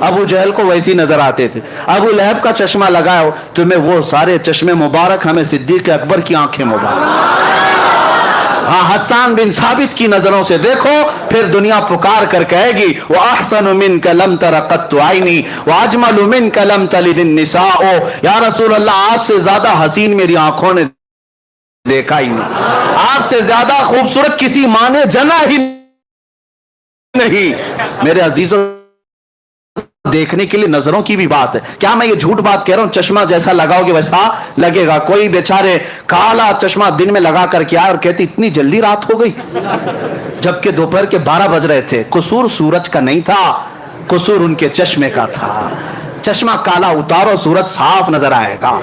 ابو جہل کو ویسی نظر آتے تھے. ابو لہب کا چشمہ لگاؤ تمہیں وہ سارے چشمے مبارک, ہمیں صدیق اکبر کی آنکھیں مبارک. ہاں, حسان بن ثابت کی نظروں سے دیکھو, پھر دنیا پکار کر کہے گی وَأَحْسَنُ مِنْكَ لَمْ تَرَ قَطُّ عَيْنِي وَأَجْمَلُ مِنْكَ لَمْ تَلِدِ النِّسَاءُ. یا رسول اللہ, آپ سے زیادہ حسین میری آنکھوں نے دیکھا ہی نہیں, آپ سے زیادہ خوبصورت کسی ماں نے جنا ہی نہیں. میرے عزیزوں, دیکھنے کے لیے نظروں کی بھی بات ہے. کیا میں یہ جھوٹ بات کہہ رہا ہوں؟ چشمہ جیسا لگاؤ گے ویسا لگے گا. کوئی بیچارے کالا چشمہ دن میں لگا کر کے اور کہتے اتنی جلدی رات ہو گئی, جبکہ دوپہر کے 12 بج رہے تھے. قصور سورج کا نہیں تھا, قصور ان کے چشمے کا تھا. چشمہ کالا اتارو, سورج صاف نظر آئے گا.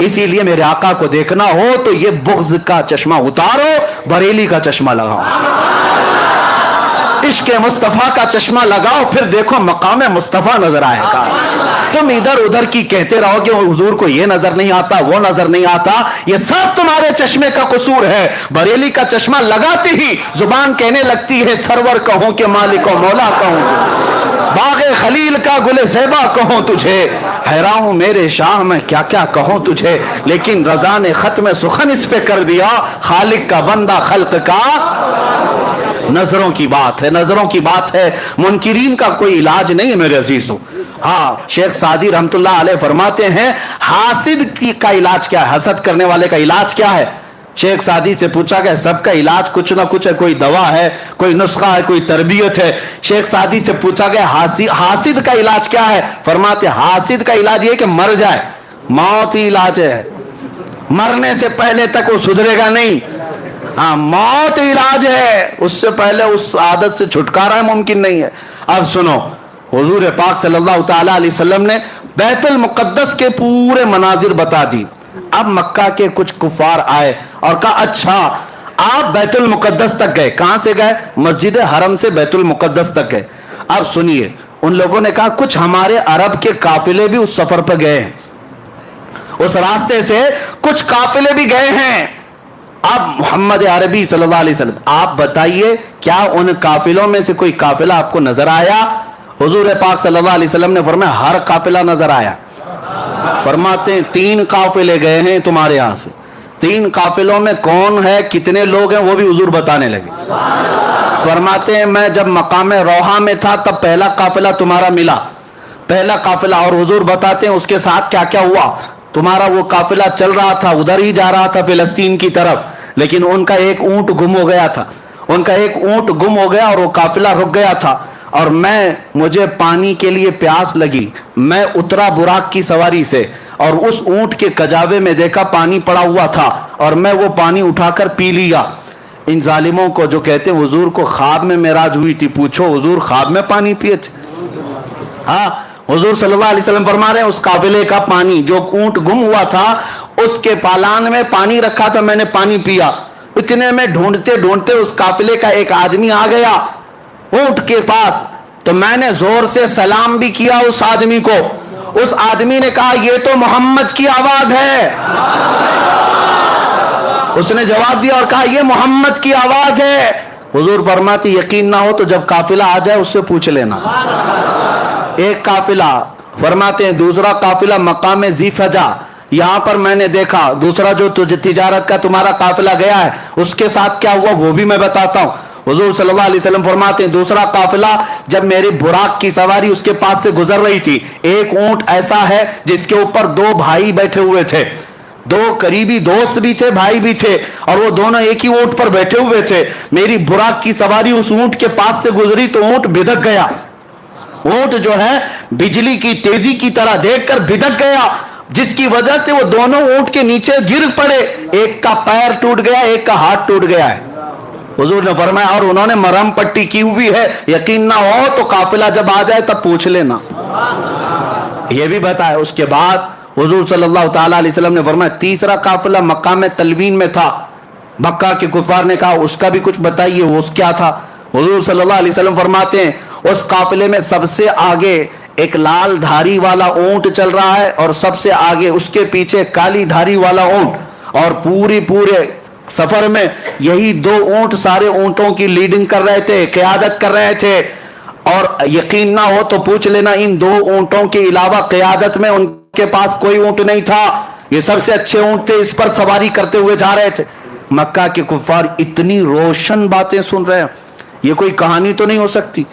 اسی لیے میرے آقا کو دیکھنا ہو تو یہ بغض کا چشمہ اتارو, بریلی کا چشمہ لگاؤ, عشق مصطفیٰ کا چشمہ لگاؤ, پھر دیکھو مقام مصطفیٰ نظر آئے گا. تم ادھر ادھر کی کہتے رہو گے حضور کو یہ نظر نہیں آتا, وہ نظر نہیں آتا, یہ سب تمہارے چشمے کا قصور ہے. بریلی کا چشمہ لگاتے ہی زبان کہنے لگتی ہے سرور کہوں کہ مالک و مولا کہوں, باغ خلیل کا گل زیبا کہوں تجھے. حیران ہوں میرے شاہ میں کیا کیا کہوں تجھے, لیکن رضا نے ختم سخن اس پہ کر دیا, خالق کا بندہ خلق کا. نظروں کی بات ہے, نظروں کی بات ہے. منکرین کا کوئی علاج نہیں ہے میرے عزیزوں. ہاں, شیخ سعدی رحمت اللہ علیہ فرماتے ہیں حاسد کا علاج کیا ہے, حسد کرنے والے کا علاج کیا ہے. شیخ سعدی سے پوچھا گیا سب کا علاج کچھ نہ کچھ ہے, کوئی دوا ہے, کوئی نسخہ ہے, کوئی تربیت ہے. شیخ سعدی سے پوچھا گیا حاسد کا علاج کیا ہے. فرماتے حاسد کا علاج یہ کہ مر جائے, موت ہی علاج ہے. مرنے سے پہلے تک وہ سدھرے گا نہیں. ہاں, موت علاج ہے, اس سے پہلے اس عادت سے چھٹکارا ممکن نہیں ہے. اب سنو, حضور پاک صلی اللہ تعالی علیہ وسلم نے بیت المقدس کے پورے مناظر بتا دی. اب مکہ کے کچھ کفار آئے اور کہا اچھا آپ بیت المقدس تک گئے, کہاں سے گئے؟ مسجد حرم سے بیت المقدس تک گئے. اب سنیے, ان لوگوں نے کہا کچھ ہمارے عرب کے قافلے بھی اس سفر پہ گئے ہیں, اس راستے سے کچھ قافلے بھی گئے ہیں. اب محمد عربی صلی اللہ علیہ وسلم آپ بتائیے کیا ان قافلوں میں سے کوئی قافلہ آپ کو نظر آیا؟ حضور پاک صلی اللہ علیہ وسلم نے فرمایا ہر قافلہ نظر آیا. فرماتے ہیں 3 قافلے گئے ہیں تمہارے یہاں سے, 3 قافلوں میں کون ہے, کتنے لوگ ہیں, وہ بھی حضور بتانے لگے. فرماتے ہیں میں جب مقام روحہ میں تھا تب پہلا قافلہ تمہارا ملا, پہلا قافلہ, اور حضور بتاتے ہیں اس کے ساتھ کیا کیا ہوا. تمہارا وہ قافلہ چل رہا تھا, ادھر ہی جا رہا تھا فلسطین کی طرف, لیکن ان کا ایک اونٹ گم ہو گیا تھا, ان کا ایک اونٹ گم ہو گیا اور وہ قافلہ رک گیا تھا. اور مجھے پانی کے لیے پیاس لگی, میں اترا براق کی سواری سے اور اس اونٹ کے کجاوے میں دیکھا پانی پڑا ہوا تھا اور میں وہ پانی اٹھا کر پی لیا. ان ظالموں کو جو کہتے ہیں حضور کو خواب میں معراج ہوئی تھی, پوچھو حضور خواب میں پانی پیے تھے؟ ہاں, حضور صلی اللہ علیہ وسلم فرما رہے ہیں اس قافلے کا پانی, جو اونٹ گم ہوا تھا اس کے پالان میں پانی رکھا تھا, میں نے پانی پیا. اتنے میں ڈھونڈتے ڈھونڈتے اس قافلے کا ایک آدمی آ گیا اونٹ کے پاس, تو میں نے زور سے سلام بھی کیا اس آدمی کو. اس آدمی نے کہا یہ تو محمد کی آواز ہے. اس نے جواب دیا اور کہا یہ محمد کی آواز ہے. حضور فرماتے یقین نہ ہو تو جب قافلہ آ جائے اس سے پوچھ لینا. ایک قافلہ, فرماتے ہیں دوسرا قافلہ مقام ذی فجا, یہاں پر میں نے دیکھا. دوسرا جو تجارت کا تمہارا قافلہ گیا ہے اس کے ساتھ کیا ہوا وہ بھی میں بتاتا ہوں. حضور صلی اللہ علیہ وسلم فرماتے ہیں دوسرا قافلہ جب میری براق کی سواری اس کے پاس سے گزر رہی تھی, ایک اونٹ ایسا ہے جس کے اوپر 2 بھائی بیٹھے ہوئے تھے, 2 قریبی دوست بھی تھے, بھائی بھی تھے, اور وہ دونوں ایک ہی اونٹ پر بیٹھے ہوئے تھے. میری براق کی سواری اس اونٹ کے پاس سے گزری تو اونٹ بھدک گیا. اونٹ جو ہے بجلی کی تیزی کی طرح دیکھ کر بھدک گیا, جس کی وجہ سے وہ دونوں اونٹ کے نیچے گر پڑے. ایک کا پیر ٹوٹ گیا, ایک کا ہاتھ ٹوٹ گیا ہے. حضور نے فرمایا اور انہوں نے مرہم پٹی کی ہوئی ہے, یقین نہ ہو تو قافلہ جب آ جائے تب پوچھ لینا. یہ بھی بتایا. اس کے بعد حضور صلی اللہ تعالی علیہ وسلم نے فرمایا تیسرا قافلہ مقام تلوین میں تھا. مکہ کے کفار نے کہا اس کا بھی کچھ بتائیے, وہ کیا تھا؟ حضور صلی اللہ علیہ وسلم فرماتے ہیں اس قافلے میں سب سے آگے ایک لال دھاری والا اونٹ چل رہا ہے اور سب سے آگے اس کے پیچھے کالی دھاری والا اونٹ, اور پورے سفر میں یہی 2 اونٹ سارے اونٹوں کی لیڈنگ کر رہے تھے, قیادت کر رہے تھے. اور یقین نہ ہو تو پوچھ لینا ان 2 اونٹوں کے علاوہ قیادت میں ان کے پاس کوئی اونٹ نہیں تھا، یہ سب سے اچھے اونٹ تھے، اس پر سواری کرتے ہوئے جا رہے تھے۔ مکہ کے کفار اتنی روشن باتیں سن رہے ہیں، یہ کوئی کہانی تو نہیں ہو سکتی،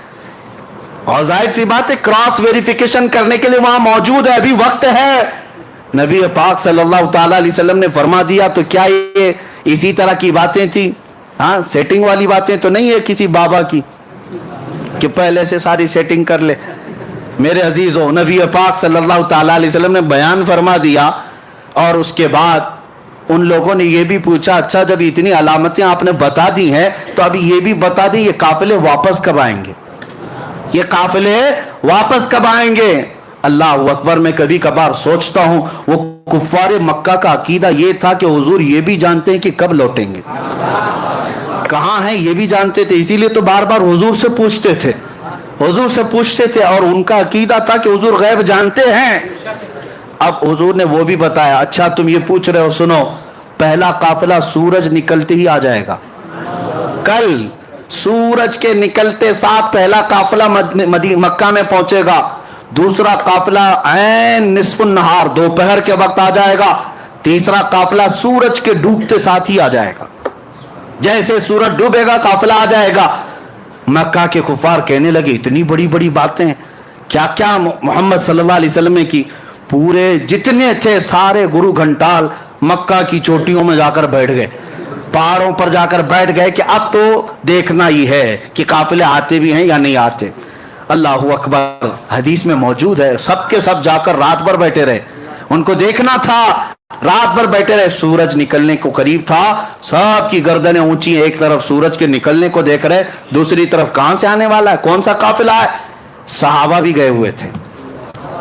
اور ظاہر سی بات ہے کراس ویریفیکیشن کرنے کے لیے وہاں موجود ہے، ابھی وقت ہے۔ نبی پاک صلی اللہ تعالی علیہ وسلم نے فرما دیا تو کیا یہ اسی طرح کی باتیں تھی؟ ہاں، سیٹنگ والی باتیں تو نہیں ہے کسی بابا کی کہ پہلے سے ساری سیٹنگ کر لے۔ میرے عزیزو، نبی پاک صلی اللہ تعالی علیہ وسلم نے بیان فرما دیا، اور اس کے بعد ان لوگوں نے یہ بھی پوچھا اچھا جب اتنی علامتیں آپ نے بتا دی ہیں تو ابھی یہ بھی بتا دیں یہ قافلے واپس کب آئیں گے، یہ قافلے واپس کب آئیں گے؟ اللہ اکبر، میں کبھی کبھار سوچتا ہوں وہ کفار مکہ کا عقیدہ یہ تھا کہ حضور یہ بھی جانتے ہیں کہ کب لوٹیں گے، کہاں ہیں یہ بھی جانتے تھے، اسی لیے تو بار بار حضور سے پوچھتے تھے، حضور سے پوچھتے تھے، اور ان کا عقیدہ تھا کہ حضور غیب جانتے ہیں۔ اب حضور نے وہ بھی بتایا اچھا تم یہ پوچھ رہے ہو، سنو، پہلا قافلہ سورج نکلتے ہی آ جائے گا، کل سورج کے نکلتے ساتھ پہلا قافلہ مکہ میں پہنچے گا، دوسرا قافلہ عین نصف النہار دوپہر کے وقت آ جائے گا، تیسرا قافلہ سورج کے ڈوبتے ساتھ ہی آ جائے گا، جیسے سورج ڈوبے گا قافلہ آ جائے گا۔ مکہ کے کفار کہنے لگے اتنی بڑی بڑی باتیں کیا کیا محمد صلی اللہ علیہ وسلم نے کی، پورے جتنے تھے سارے گرو گھنٹال مکہ کی چوٹیوں میں جا کر بیٹھ گئے، پہاڑوں پر جا کر بیٹھ گئے کہ اب تو دیکھنا ہی ہے کہ قافلے آتے بھی ہیں یا نہیں آتے۔ اللہ اکبر، حدیث میں موجود ہے سب کے سب جا کر رات بھر بیٹھے رہے، ان کو دیکھنا تھا، رات بھر بیٹھے رہے، سورج نکلنے کو قریب تھا، سب کی گردنیں اونچی ہیں، ایک طرف سورج کے نکلنے کو دیکھ رہے، دوسری طرف کہاں سے آنے والا ہے، کون سا قافلہ ہے۔ صحابہ بھی گئے ہوئے تھے،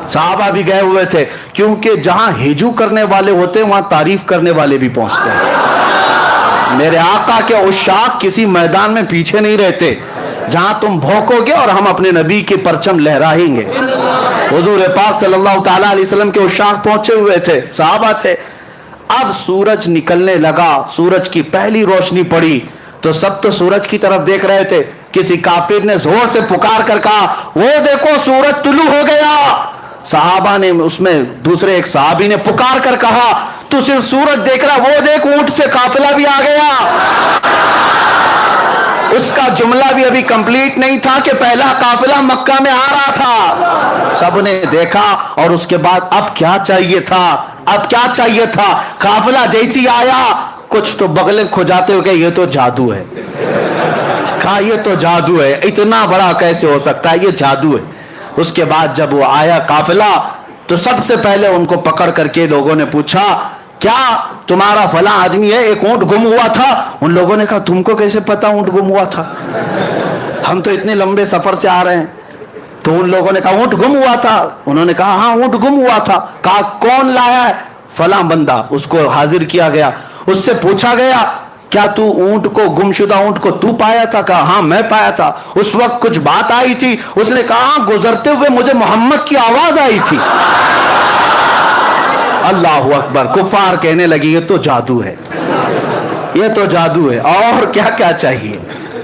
صحابہ بھی گئے ہوئے تھے، کیونکہ جہاں ہجو کرنے والے ہوتے ہیں وہاں تعریف کرنے والے بھی پہنچتے ہیں۔ میرے آقا کے عشاق کسی میدان میں پیچھے نہیں رہتے، جہاں تم بھوکو گے اور ہم اپنے نبی کے پرچم لہرائیں گے۔ حضور پاک صلی اللہ تعالی علیہ وسلم کے عشاق پہنچے ہوئے تھے، صحابہ تھے۔ اب سورج نکلنے لگا، سورج کی پہلی روشنی پڑی تو سب تو سورج کی طرف دیکھ رہے تھے، کسی کافر نے زور سے پکار کر کہا وہ دیکھو سورج طلوع ہو گیا۔ صحابہ نے، اس میں دوسرے ایک صحابی نے پکار کر کہا تو صرف سورج دیکھ رہا، وہ دیکھ اونٹ سے قافلہ بھی آ گیا۔ اس کا جملہ بھی ابھی کمپلیٹ نہیں تھا کہ پہلا قافلہ مکہ میں آ رہا تھا۔ سب نے دیکھا اور اس کے بعد اب کیا چاہیے تھا، اب کیا چاہیے تھا، قافلہ جیسی آیا کچھ تو بغلیں کھجاتے ہوئے کہ یہ تو جادو ہے، کہا یہ تو جادو ہے، اتنا بڑا کیسے ہو سکتا ہے، یہ جادو ہے۔ اس کے بعد جب وہ آیا قافلہ تو سب سے پہلے ان کو پکڑ کر کے لوگوں نے پوچھا کیا تمہارا فلاں آدمی ہے، ایک اونٹ گم ہوا تھا۔ ان لوگوں نے کہا تم کو کیسے پتا اونٹ گم ہوا تھا، ہم تو اتنے لمبے سفر سے آ رہے ہیں۔ تو ان لوگوں نے کہا اونٹ گم ہوا تھا، انہوں نے کہا ہاں اونٹ گم ہوا تھا۔ کہا کون لایا ہے؟ فلاں بندہ، اس کو حاضر کیا گیا، اس سے پوچھا گیا کیا تو اونٹ کو، گمشدہ اونٹ کو تو پایا تھا؟ کہا ہاں میں پایا تھا۔ اس وقت کچھ بات آئی تھی؟ اس نے کہا گزرتے ہوئے مجھے محمد کی آواز آئی تھی۔ اللہ اکبر، کفار کہنے لگی یہ تو جادو ہے، یہ تو جادو ہے، اور کیا کیا چاہیے،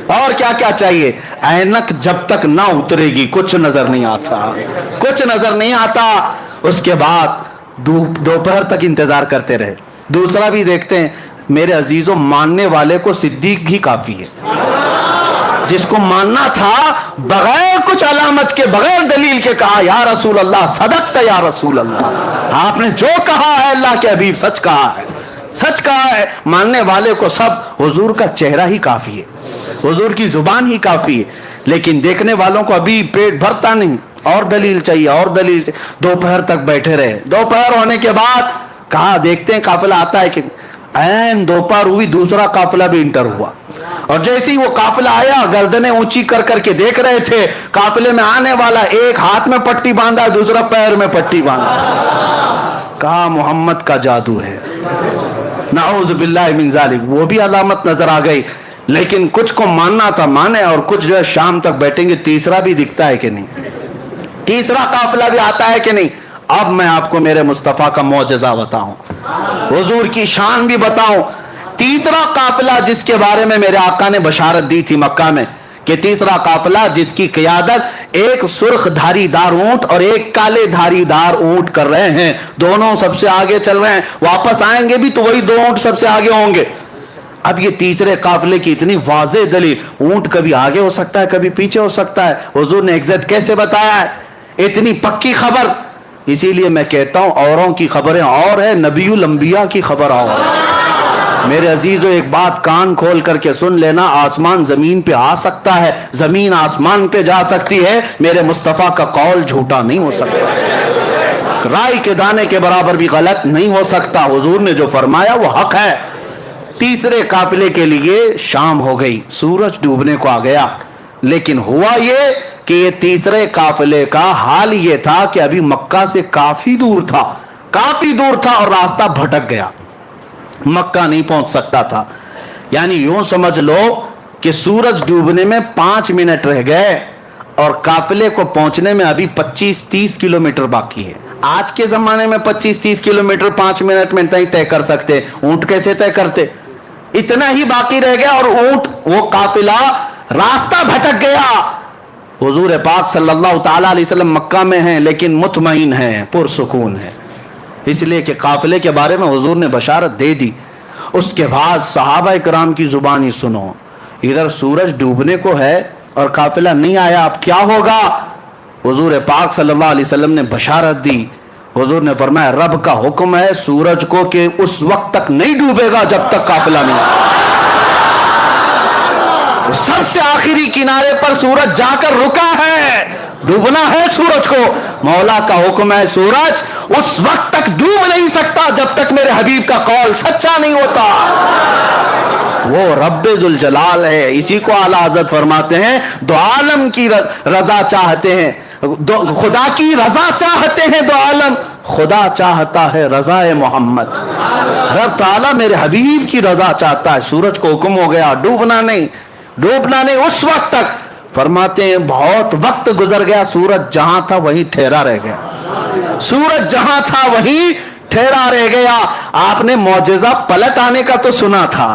اور کیا کیا چاہیے۔ اینک جب تک نہ اترے گی کچھ نظر نہیں آتا، کچھ نظر نہیں آتا۔ اس کے بعد دوپہر تک انتظار کرتے رہے۔ دوسرا بھی دیکھتے ہیں میرے عزیزوں، ماننے والے کو صدیق ہی کافی ہے۔ جس کو ماننا تھا بغیر کچھ علامت کے، بغیر دلیل کے کہا یا رسول اللہ صدقت یا رسول اللہ، آپ نے جو کہا ہے اللہ کے حبیب سچ کہا ہے، سچ کہا ہے۔ ماننے والے کو سب حضور کا چہرہ ہی کافی ہے، حضور کی زبان ہی کافی ہے، لیکن دیکھنے والوں کو ابھی پیٹ بھرتا نہیں، اور دلیل چاہیے، اور دلیل چاہیے۔ دوپہر تک بیٹھے رہے، دوپہر ہونے کے بعد کہا دیکھتے ہیں قافلہ آتا ہے کہ این دوپہر ہوئی، دوسرا قافلہ بھی انٹر ہوا، اور جیسے ہی وہ قافلہ آیا گردنیں اونچی کر کر کے دیکھ رہے تھے قافلے میں آنے والا، ایک ہاتھ میں پٹی باندھا، دوسرا پیر میں پٹی باندھا۔ کہا محمد کا جادو ہے، نعوذ باللہ من ذالک۔ وہ بھی علامت نظر آ گئی، لیکن کچھ کو ماننا تھا مانے، اور کچھ جو ہے شام تک بیٹھیں گے۔ تیسرا بھی دکھتا ہے کہ نہیں، تیسرا قافلہ بھی آتا ہے کہ نہیں۔ اب میں آپ کو میرے مصطفیٰ کا معجزہ بتاؤں، حضور کی شان بھی بتاؤں۔ تیسرا قافلہ جس کے بارے میں میرے آقا نے بشارت دی تھی مکہ میں کہ تیسرا قافلہ جس کی قیادت ایک سرخ دھاری دار اونٹ اور ایک کالے دھاری دار اونٹ کر رہے ہیں، دونوں سب سے آگے چل رہے ہیں، واپس آئیں گے بھی تو وہی دو اونٹ سب سے آگے ہوں گے۔ اب یہ تیسرے قافلے کی اتنی واضح دلیل، اونٹ کبھی آگے ہو سکتا ہے کبھی پیچھے ہو سکتا ہے، حضور نے ایگزیکٹ کیسے بتایا ہے، اتنی پکی خبر۔ اسی لیے میں کہتا ہوں اوروں کی خبریں اور ہے، نبی الانبیاء کی خبر اور ہے۔ میرے عزیزو ایک بات کان کھول کر کے سن لینا، آسمان زمین پہ آ سکتا ہے، زمین آسمان پہ جا سکتی ہے، میرے مصطفیٰ کا قول جھوٹا نہیں ہو سکتا، رائی کے دانے کے برابر بھی غلط نہیں ہو سکتا، حضور نے جو فرمایا وہ حق ہے۔ تیسرے قافلے کے لیے شام ہو گئی، سورج ڈوبنے کو آ گیا، لیکن ہوا یہ کہ یہ تیسرے قافلے کا حال یہ تھا کہ ابھی مکہ سے کافی دور تھا اور راستہ بھٹک گیا، مکہ نہیں پہنچ سکتا تھا۔ یعنی یوں سمجھ لو کہ سورج ڈوبنے میں 5 منٹ رہ گئے اور قافلے کو پہنچنے میں ابھی 25-30 کلومیٹر باقی ہے۔ آج کے زمانے میں 25-30 کلومیٹر 5 منٹ میں نہیں طے کر سکتے، اونٹ کیسے طے کرتے؟ اتنا ہی باقی رہ گیا اور اونٹ وہ قافلہ راستہ بھٹک گیا۔ حضور پاک صلی اللہ تعالی علیہ وسلم مکہ میں ہیں لیکن مطمئن ہیں، پرسکون ہیں، اس لیے کہ قافلے کے بارے میں حضور نے بشارت دے دی۔ اس کے بعد صحابہ کرام کی زبانی سنو، ادھر سورج ڈوبنے کو ہے اور قافلہ نہیں آیا، اب کیا ہوگا؟ حضور پاک صلی اللہ علیہ وسلم نے بشارت دی، حضور نے فرمایا رب کا حکم ہے سورج کو کہ اس وقت تک نہیں ڈوبے گا جب تک قافلہ نہیں آئے۔ سب سے آخری کنارے پر سورج جا کر رکا ہے، ڈوبنا ہے سورج کو، مولا کا حکم ہے سورج اس وقت تک ڈوب نہیں سکتا جب تک میرے حبیب کا قول سچا نہیں ہوتا۔ وہ رب ذوالجلال ہے، اسی کو اعلیٰ حضرت فرماتے ہیں دو عالم کی رضا چاہتے ہیں، خدا کی رضا چاہتے ہیں دو عالم، خدا چاہتا ہے رضا محمد۔ رب تعالیٰ میرے حبیب کی رضا چاہتا ہے، سورج کو حکم ہو گیا ڈوبنا نہیں اس وقت تک۔ فرماتے ہیں بہت وقت گزر گیا، سورج جہاں تھا وہیں ٹھہرا رہ گیا، سورج جہاں تھا وہیں ٹھہرا رہ گیا۔ آپ نے معجزہ پلٹ آنے کا تو سنا تھا،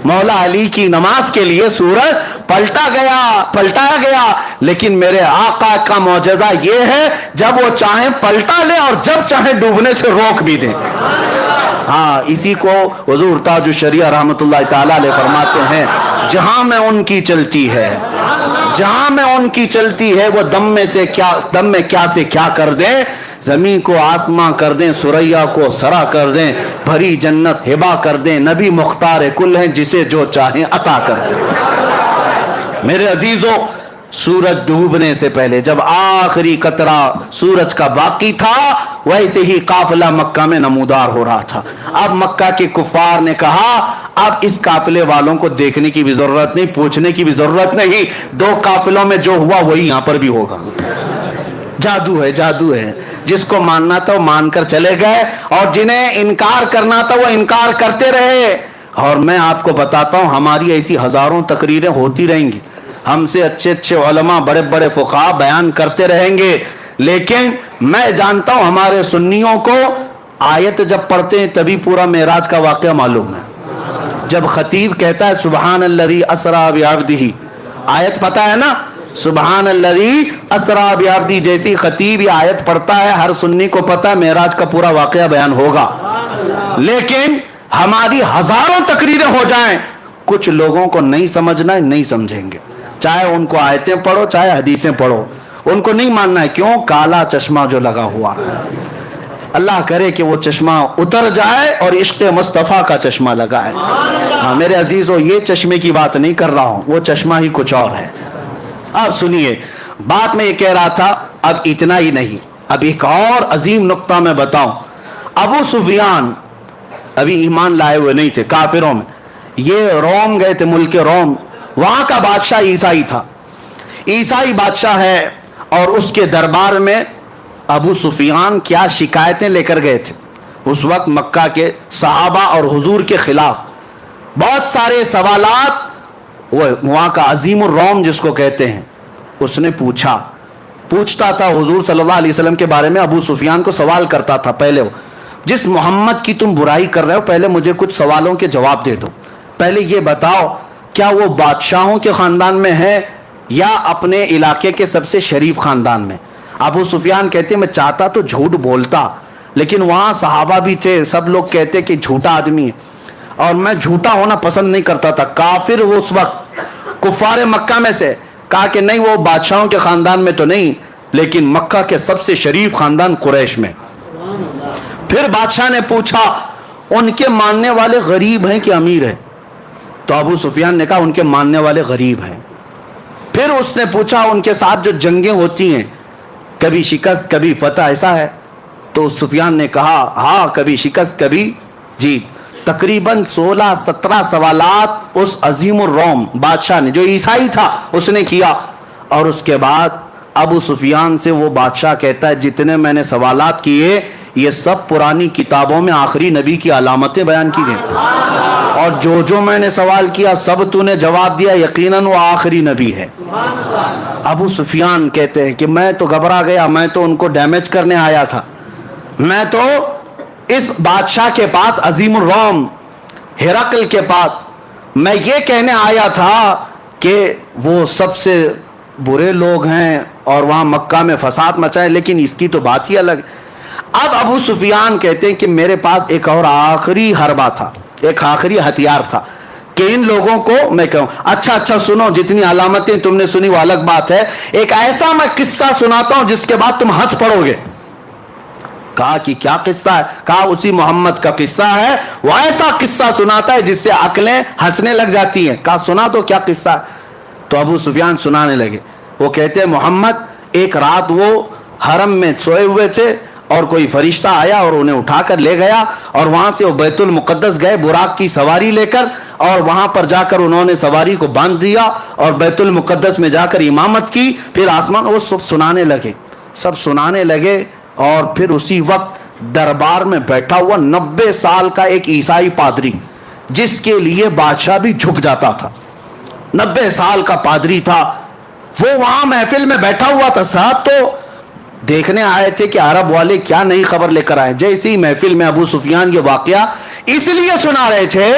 مولا علی کی نماز کے لیے سورج پلٹایا گیا، لیکن میرے آقا کا معجزہ یہ ہے جب وہ چاہیں پلٹا لے اور جب چاہیں ڈوبنے سے روک بھی دے۔ ہاں، اسی کو حضور تاج الشریعہ رحمت اللہ تعالی علیہ فرماتے ہیں جہاں میں ان کی چلتی ہے وہ دم میں کیا سے کیا کر دیں، زمین کو آسماں کر دیں، سریا کو سرا کر دیں، بھری جنت ہبا کر دیں، نبی مختار کل ہیں جسے جو چاہیں عطا کر دیں۔ میرے عزیزو، سورج ڈوبنے سے پہلے جب آخری قطرہ سورج کا باقی تھا، ویسے ہی قافلہ مکہ میں نمودار ہو رہا تھا۔ اب مکہ کے کفار نے کہا اب اس قافلے والوں کو دیکھنے کی بھی ضرورت نہیں، پوچھنے کی بھی ضرورت نہیں، 2 قافلوں میں جو ہوا وہی یہاں پر بھی ہوگا۔ جادو ہے، جس کو ماننا تھا وہ مان کر چلے گئے اور جنہیں انکار کرنا تھا وہ انکار کرتے رہے۔ اور میں آپ کو بتاتا ہوں ہماری ایسی ہزاروں تقریریں ہوتی رہیں گی، ہم سے اچھے علماء بڑے بڑے فقہاء بیان کرتے رہیں گے، لیکن میں جانتا ہوں ہمارے سنیوں کو آیت جب پڑھتے ہیں تبھی پورا معراج کا واقعہ معلوم ہے۔ جب خطیب کہتا ہے سبحان الذی اسریٰ بعبدہ، آیت پتہ ہے نا، سبحان الذی اسریٰ بعبدہ، جیسی خطیب یہ آیت پڑھتا ہے ہر سنی کو پتہ ہے معراج کا پورا واقعہ بیان ہوگا۔ لیکن ہماری ہزاروں تقریریں ہو جائیں، کچھ لوگوں کو نہیں سمجھنا ہے، نہیں سمجھیں گے، چاہے ان کو آیتیں پڑھو چاہے حدیثیں پڑھو، ان کو نہیں ماننا ہے۔ کیوں؟ کالا چشمہ جو لگا ہوا ہے، اللہ کرے کہ وہ چشمہ اتر جائے اور عشق مصطفیٰ کا چشمہ لگائے۔ ہاں میرے عزیزو، یہ چشمے کی بات نہیں کر رہا ہوں، وہ چشمہ ہی کچھ اور ہے۔ اب سنیے بات میں یہ کہہ رہا تھا، اب اتنا ہی نہیں، اب ایک اور عظیم نقطہ میں بتاؤں۔ ابو سفیان ابھی ایمان لائے ہوئے نہیں تھے، کافروں میں، یہ روم گئے تھے، ملک روم، وہاں کا بادشاہ عیسائی تھا، عیسائی بادشاہ ہے، اور اس کے دربار میں ابو سفیان کیا شکایتیں لے کر گئے تھے اس وقت مکہ کے صحابہ اور حضور کے خلاف، بہت سارے سوالات۔ وہ وہاں کا عظیم الروم جس کو کہتے ہیں، اس نے پوچھتا تھا حضور صلی اللہ علیہ وسلم کے بارے میں، ابو سفیان کو سوال کرتا تھا، پہلے جس محمد کی تم برائی کر رہے ہو پہلے مجھے کچھ سوالوں کے جواب دے دو، پہلے یہ بتاؤ کیا وہ بادشاہوں کے خاندان میں ہے یا اپنے علاقے کے سب سے شریف خاندان میں. ابو سفیان کہتے میں چاہتا تو جھوٹ بولتا، لیکن وہاں صحابہ بھی تھے، سب لوگ کہتے کہ جھوٹا آدمی ہے، اور میں جھوٹا ہونا پسند نہیں کرتا تھا. کافر وہ اس وقت کفار مکہ میں سے کہا کہ نہیں، وہ بادشاہوں کے خاندان میں تو نہیں، لیکن مکہ کے سب سے شریف خاندان قریش میں. پھر بادشاہ نے پوچھا ان کے ماننے والے غریب ہیں کہ امیر ہیں؟ تو ابو سفیان نے کہا ان کے ماننے والے غریب ہیں. پھر اس نے پوچھا ان کے ساتھ جو جنگیں ہوتی ہیں کبھی شکست کبھی فتح ایسا ہے؟ تو سفیان نے کہا ہاں، کبھی شکست کبھی جیت. تقریباً 16-17 سوالات اس عظیم الروم بادشاہ نے، جو عیسائی تھا، اس نے کیا. اور اس کے بعد ابو سفیان سے وہ بادشاہ کہتا ہے جتنے میں نے سوالات کیے یہ سب پرانی کتابوں میں آخری نبی کی علامتیں بیان کی گئی، اور جو میں نے سوال کیا سب تو نے جواب دیا، یقیناً وہ آخری نبی ہے. ابو سفیان کہتے ہیں کہ میں تو گھبرا گیا، میں تو ان کو ڈیمیج کرنے آیا تھا، میں تو اس بادشاہ کے پاس عظیم الروم ہرقل کے پاس میں یہ کہنے آیا تھا کہ وہ سب سے برے لوگ ہیں اور وہاں مکہ میں فساد مچائے، لیکن اس کی تو بات ہی الگ. اب ابو سفیان کہتے ہیں کہ میرے پاس ایک اور آخری حربہ تھا، ایک آخری ہتھیار تھا کہ ان لوگوں کو میں کہوں اچھا سنو، جتنی علامتیں تم نے سنی وہ الگ بات ہے، ایک ایسا میں قصہ سناتا ہوں جس کے بعد تم ہنس پڑو گے. کہا کہ کیا قصہ ہے؟ کہا اسی محمد کا قصہ ہے، وہ ایسا قصہ سناتا ہے جس سے عقلیں ہنسنے لگ جاتی ہیں. کہا سنا تو کیا قصہ ہے؟ تو ابو سفیان سنانے لگے. وہ کہتے ہیں محمد ایک رات وہ حرم میں سوئے ہوئے تھے اور کوئی فرشتہ آیا اور انہیں اٹھا کر لے گیا، اور وہاں سے وہ بیت المقدس گئے براق کی سواری لے کر، اور وہاں پر جا کر انہوں نے سواری کو باندھ دیا اور بیت المقدس میں جا کر امامت کی. پھر آسمان وہ سب سنانے لگے اور پھر اسی وقت دربار میں بیٹھا ہوا 90 سال کا ایک عیسائی پادری، جس کے لیے بادشاہ بھی جھک جاتا تھا، 90 سال کا پادری تھا، وہ وہاں محفل میں بیٹھا ہوا تھا. صاحب تو دیکھنے آئے تھے کہ عرب والے کیا نئی خبر لے کر آئے. جیسے ہی محفل میں ابو سفیان یہ واقعہ اس لیے سنا رہے تھے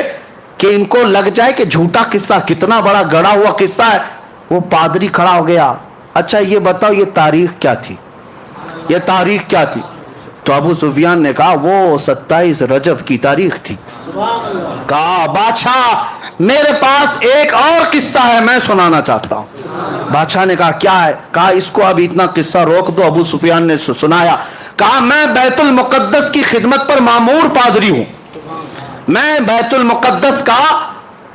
کہ ان کو لگ جائے کہ جھوٹا قصہ، کتنا بڑا گڑا ہوا قصہ ہے. وہ پادری کھڑا ہو گیا، اچھا یہ بتاؤ یہ تاریخ کیا تھی، یہ تاریخ کیا تھی؟ تو ابو سفیان نے کہا وہ 27 رجب کی تاریخ تھی. کہا بادشاہ میرے پاس ایک اور قصہ ہے، میں سنانا چاہتا ہوں. بادشاہ نے کہا کیا ہے؟ کہا اس کو اب اتنا قصہ روک دو. ابو سفیان نے سنایا. کہا میں بیت المقدس کی خدمت پر مامور پادری ہوں، میں بیت المقدس کا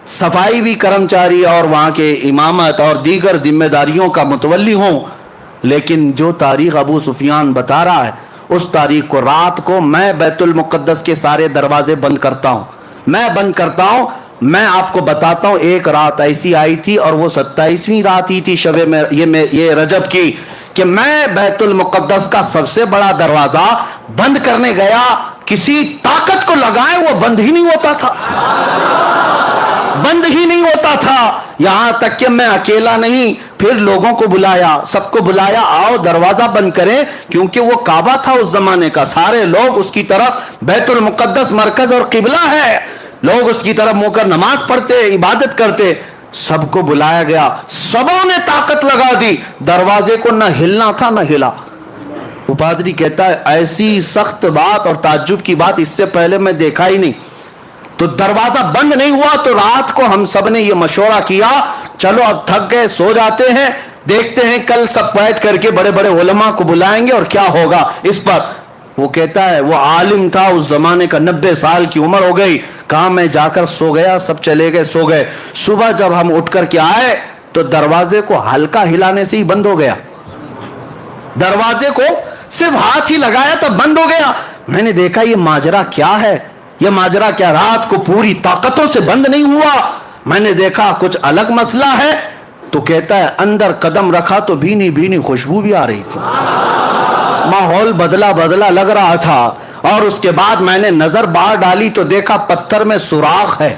صفائی بھی کرمچاری اور وہاں کے امامت اور دیگر ذمہ داریوں کا متولی ہوں. لیکن جو تاریخ ابو سفیان بتا رہا ہے اس تاریخ کو، رات کو میں بیت المقدس کے سارے دروازے بند کرتا ہوں، میں بند کرتا ہوں. میں آپ کو بتاتا ہوں ایک رات ایسی آئی تھی اور وہ 27ویں رات ہی تھی شب یہ رجب کی، کہ میں بیت المقدس کا سب سے بڑا دروازہ بند کرنے گیا، کسی طاقت کو لگائے وہ بند ہی نہیں ہوتا تھا، بند ہی نہیں ہوتا تھا. یہاں تک کہ میں اکیلا نہیں، پھر لوگوں کو بلایا، سب کو بلایا، آؤ دروازہ بند کریں، کیونکہ وہ کعبہ تھا اس زمانے کا، سارے لوگ اس کی طرف، بیت المقدس مرکز اور قبلہ ہے، لوگ اس کی طرف منہ کر نماز پڑھتے، عبادت کرتے. سب کو بلایا گیا، سبوں نے طاقت لگا دی، دروازے کو نہ ہلنا تھا نہ ہلا. وہ پادری کہتا ہے ایسی سخت بات اور تعجب کی بات اس سے پہلے میں دیکھا ہی نہیں. تو دروازہ بند نہیں ہوا. تو رات کو ہم سب نے یہ مشورہ کیا چلو اب تھک گئے سو جاتے ہیں، دیکھتے ہیں کل سب بیٹھ کر کے بڑے بڑے علماء کو بلائیں گے اور کیا ہوگا اس پر. وہ کہتا ہے وہ عالم تھا اس زمانے کا، 90 سال کی عمر ہو گئی. کہا میں جا کر سو گیا، سب چلے گئے سو گئے. صبح جب ہم اٹھ کر کے آئے تو دروازے کو ہلکا ہلانے سے ہی بند ہو گیا، دروازے کو صرف ہاتھ ہی لگایا تب بند ہو گیا. میں نے دیکھا یہ ماجرا کیا ہے، یہ ماجرا کیا، رات کو پوری طاقتوں سے بند نہیں ہوا. میں نے دیکھا کچھ الگ مسئلہ ہے. تو کہتا ہے اندر قدم رکھا تو بھینی بھینی خوشبو بھی آ رہی تھی، ماحول بدلا بدلا لگ رہا تھا. اور اس کے بعد میں نے نظر باہر ڈالی تو دیکھا پتھر میں سوراخ ہے،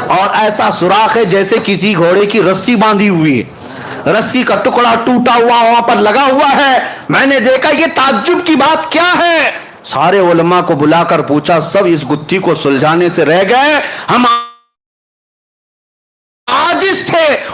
اور ایسا سوراخ ہے جیسے کسی گھوڑے کی رسی باندھی ہوئی ہے، رسی کا ٹکڑا ٹوٹا ہوا وہاں پر لگا ہوا ہے. میں نے دیکھا یہ تعجب کی بات کیا ہے. سارے علماء کو بلا کر پوچھا، سب اس گتھی کو سلجھانے سے رہ گئے. ہم عاجز تھے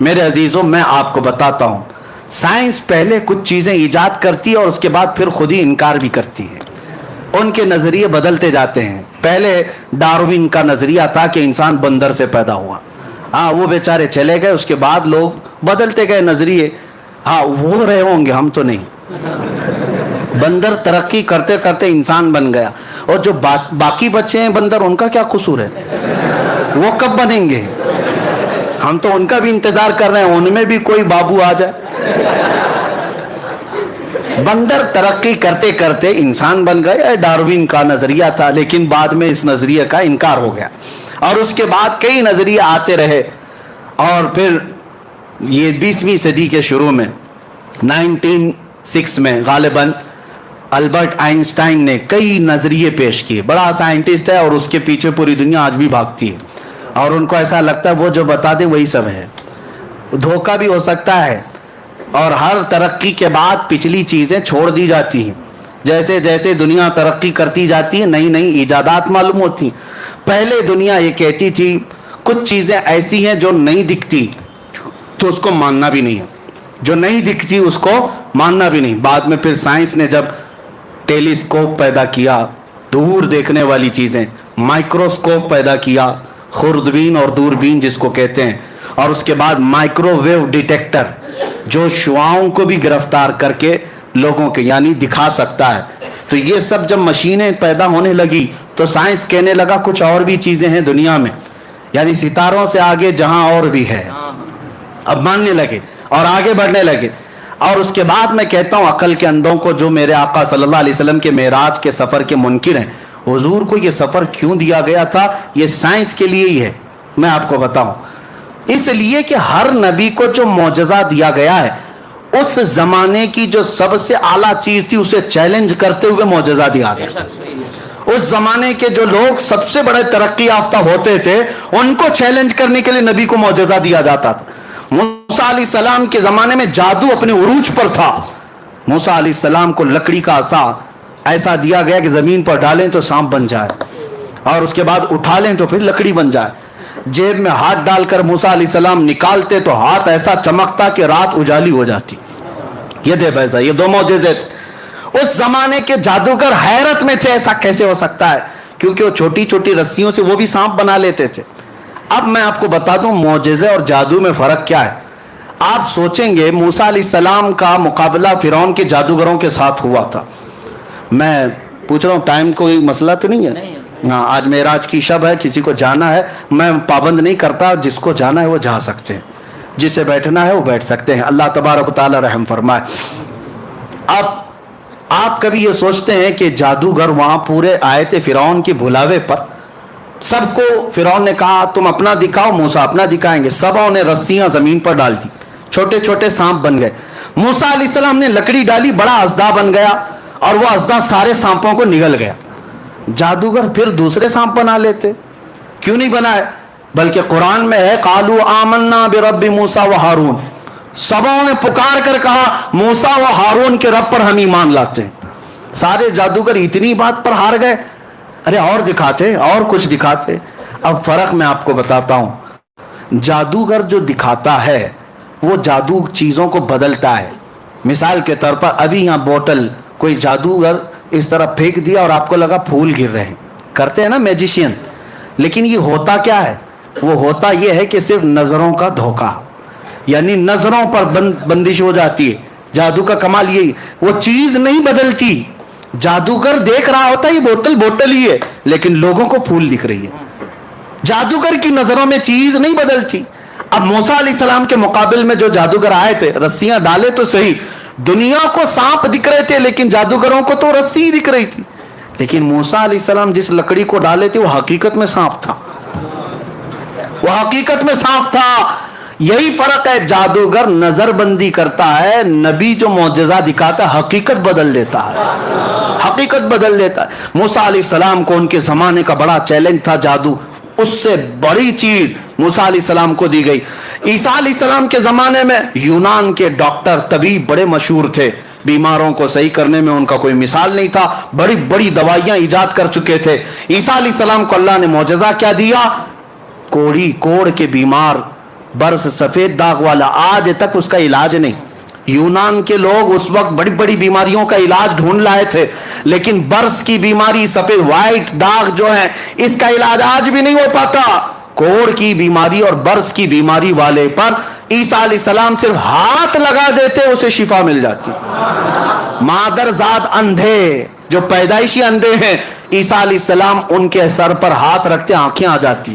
میرے عزیزوں میں آپ کو بتاتا ہوں، سائنس پہلے کچھ چیزیں ایجاد کرتی ہے اور اس کے بعد پھر خود ہی انکار بھی کرتی ہے، ان کے نظریے بدلتے جاتے ہیں۔ پہلے ڈاروین کا نظریہ تھا کہ انسان بندر سے پیدا ہوا، ہاں وہ بیچارے چلے گئے، اس کے بعد لوگ بدلتے گئے نظریے، ہاں وہ رہے ہوں گے، ہم تو نہیں۔ بندر ترقی کرتے کرتے انسان بن گیا، اور جو باقی بچے ہیں بندر، ان کا کیا قصور ہے؟ وہ کب بنیں گے؟ ہم تو ان کا بھی انتظار کر رہے ہیں، ان میں بھی کوئی بابو آ جائے۔ بندر ترقی کرتے کرتے انسان بن گئے، یہ ڈاروین کا نظریہ تھا، لیکن بعد میں اس نظریے کا انکار ہو گیا، اور اس کے بعد کئی نظریے آتے رہے، اور پھر یہ 20ویں صدی کے شروع میں 1906 میں غالباً البرٹ آئنسٹائن نے کئی نظریے پیش کیے۔ بڑا سائنٹسٹ ہے اور اس کے پیچھے پوری دنیا آج بھی بھاگتی ہے، اور ان کو ایسا لگتا ہے وہ جو بتا دے وہی سب ہے۔ دھوکہ بھی ہو سکتا ہے، اور ہر ترقی کے بعد پچھلی چیزیں چھوڑ دی جاتی ہیں۔ جیسے جیسے دنیا ترقی کرتی جاتی ہے، نئی نئی ایجادات معلوم ہوتی ہیں۔ پہلے دنیا یہ کہتی تھی کچھ چیزیں ایسی ہیں جو نہیں دکھتی تو اس کو ماننا بھی نہیں ہے، جو نہیں دکھتی اس کو ماننا بھی نہیں۔ بعد میں پھر سائنس نے جب ٹیلیسکوپ پیدا کیا، دور دیکھنے والی چیزیں، مائکروسکوپ پیدا کیا، خوردبین اور دوربین جس کو کہتے ہیں، اور اس کے بعد مائکرو ویو ڈیٹیکٹر جو شعاؤں کو بھی گرفتار کر کے لوگوں کے یعنی دکھا سکتا ہے۔ تو یہ سب جب مشینیں پیدا ہونے لگی تو سائنس کہنے لگا کچھ اور بھی چیزیں ہیں دنیا میں، یعنی ستاروں سے آگے جہاں اور بھی ہے، اب ماننے لگے اور آگے بڑھنے لگے۔ اور اس کے بعد میں کہتا ہوں عقل کے اندھوں کو جو میرے آقا صلی اللہ علیہ وسلم کے معراج کے سفر کے منکر ہیں، حضور کو یہ سفر کیوں دیا گیا تھا؟ یہ سائنس کے لیے ہی ہے، میں آپ کو بتاؤں۔ اس لیے کہ ہر نبی کو جو معجزہ دیا گیا ہے، اس زمانے کی جو سب سے اعلیٰ چیز تھی اسے چیلنج کرتے ہوئے معجزہ دیا گیا۔ اس زمانے کے جو لوگ سب سے بڑے ترقی یافتہ ہوتے تھے، ان کو چیلنج کرنے کے لیے نبی کو معجزہ دیا جاتا تھا۔ موسیٰ علیہ السلام کے زمانے میں جادو اپنے عروج پر تھا۔ موسیٰ علیہ السلام کو لکڑی کا عصا ایسا دیا گیا کہ زمین پر ڈالیں تو سانپ بن جائے، اور اس کے بعد اٹھا لیں تو پھر لکڑی بن جائے۔ جیب میں ہاتھ ڈال کر موسیٰ علیہ السلام نکالتے تو ہاتھ ایسا چمکتا کہ رات اجالی ہو جاتی۔ یہ دے بیسا، یہ دو معجزے تھے۔ اس زمانے کے جادوگر حیرت میں تھے، ایسا کیسے ہو سکتا ہے، کیونکہ وہ چھوٹی چھوٹی رسیوں سے وہ بھی سانپ بنا لیتے تھے۔ اب میں آپ کو بتا دوں معجزے اور جادو میں فرق کیا ہے۔ آپ سوچیں گے موسیٰ علیہ السلام کا مقابلہ فرعون کے جادوگروں کے ساتھ ہوا تھا۔ میں پوچھ رہا ہوں ٹائم کوئی مسئلہ تو نہیں ہے؟ ہاں، آج معراج کی شب ہے، کسی کو جانا ہے، میں پابند نہیں کرتا، جس کو جانا ہے وہ جا سکتے ہیں، جسے بیٹھنا ہے وہ بیٹھ سکتے ہیں۔ اللہ تبارک و تعالی رحم فرمائے۔ اب آپ کبھی یہ سوچتے ہیں کہ جادوگر وہاں پورے آئے تھے فرعون کے بلاوے پر، سب کو فرعون نے کہا تم اپنا دکھاؤ، موسیٰ اپنا دکھائیں گے، سبوں نے رسیاں زمین پر ڈال دی، چھوٹے چھوٹے سانپ بن گئے۔ موسیٰ علیہ السلام نے لکڑی ڈالی، بڑا اژدہا بن گیا، اور وہ اژدہا سارے سانپوں کو نگل گیا۔ جادوگر پھر دوسرے سانپ بنا لیتے، کیوں نہیں بنائے؟ بلکہ قرآن میں ہے قالوا آمنا برب موسیٰ و ہارون، سبوں نے پکار کر کہا موسیٰ و ہارون کے رب پر ہم ایمان لاتے ہیں۔ سارے جادوگر اتنی بات پر ہار گئے، ارے اور دکھاتے، اور کچھ دکھاتے۔ اب فرق میں آپ کو بتاتا ہوں، جادوگر جو دکھاتا ہے وہ جادو چیزوں کو بدلتا ہے۔ مثال کے طور پر ابھی یہاں بوٹل کوئی جادوگر اس طرح پھینک دیا اور آپ کو لگا پھول گر رہے ہیں، کرتے ہیں نا میجیشین، لیکن یہ ہوتا کیا ہے؟ وہ ہوتا یہ ہے کہ صرف نظروں کا دھوکہ، یعنی نظروں پر بندش ہو جاتی ہے۔ جادو کا کمال یہی، وہ چیز نہیں بدلتی۔ جادوگر دیکھ رہا ہوتا ہے یہ بوتل بوتل ہی ہے، لیکن لوگوں کو پھول دکھ رہی ہے۔ جادوگر کی نظروں میں چیز نہیں بدلتی۔ اب موسیٰ علیہ السلام کے مقابل میں جو جادوگر آئے تھے، رسیاں ڈالے تو صحیح، دنیا کو سانپ دکھ رہے تھے لیکن جادوگروں کو تو رسی دکھ رہی تھی۔ لیکن موسیٰ علیہ السلام جس لکڑی کو ڈالے تھے وہ حقیقت میں سانپ تھا، وہ حقیقت میں سانپ تھا۔ یہی فرق ہے، جادوگر نظر بندی کرتا ہے، نبی جو معجزہ دکھاتا ہے حقیقت بدل دیتا ہے، حقیقت بدل دیتا ہے۔ موسیٰ علیہ السلام کو ان کے زمانے کا بڑا چیلنج تھا جادو، اس سے بڑی چیز موسیٰ علیہ السلام کو دی گئی۔ عیسیٰ علیہ السلام کے زمانے میں یونان کے ڈاکٹر طبیب بڑے مشہور تھے، بیماروں کو صحیح کرنے میں ان کا کوئی مثال نہیں تھا، بڑی بڑی دوائیاں ایجاد کر چکے تھے۔ عیسیٰ علیہ السلام کو اللہ نے معجزہ کیا دیا؟ کوڑی کوڑ کے بیمار برس سفید داغ والا آج تک اس کا علاج نہیں. یونان کے لوگ اس وقت بڑی بڑی بیماریوں کا علاج ڈھونڈ لائے تھے, لیکن برس کی بیماری, سفید وائٹ داغ جو ہے, اس کا علاج آج بھی نہیں ہو پاتا. کوڑ کی بیماری اور برس کی بیماری والے پر عیسیٰ علیہ السلام صرف ہاتھ لگا دیتے, اسے شفا مل جاتی. مادر زاد اندھے جو پیدائشی اندھے ہیں, عیسیٰ علیہ السلام ان کے سر پر ہاتھ رکھتے, آنکھیں آ جاتی.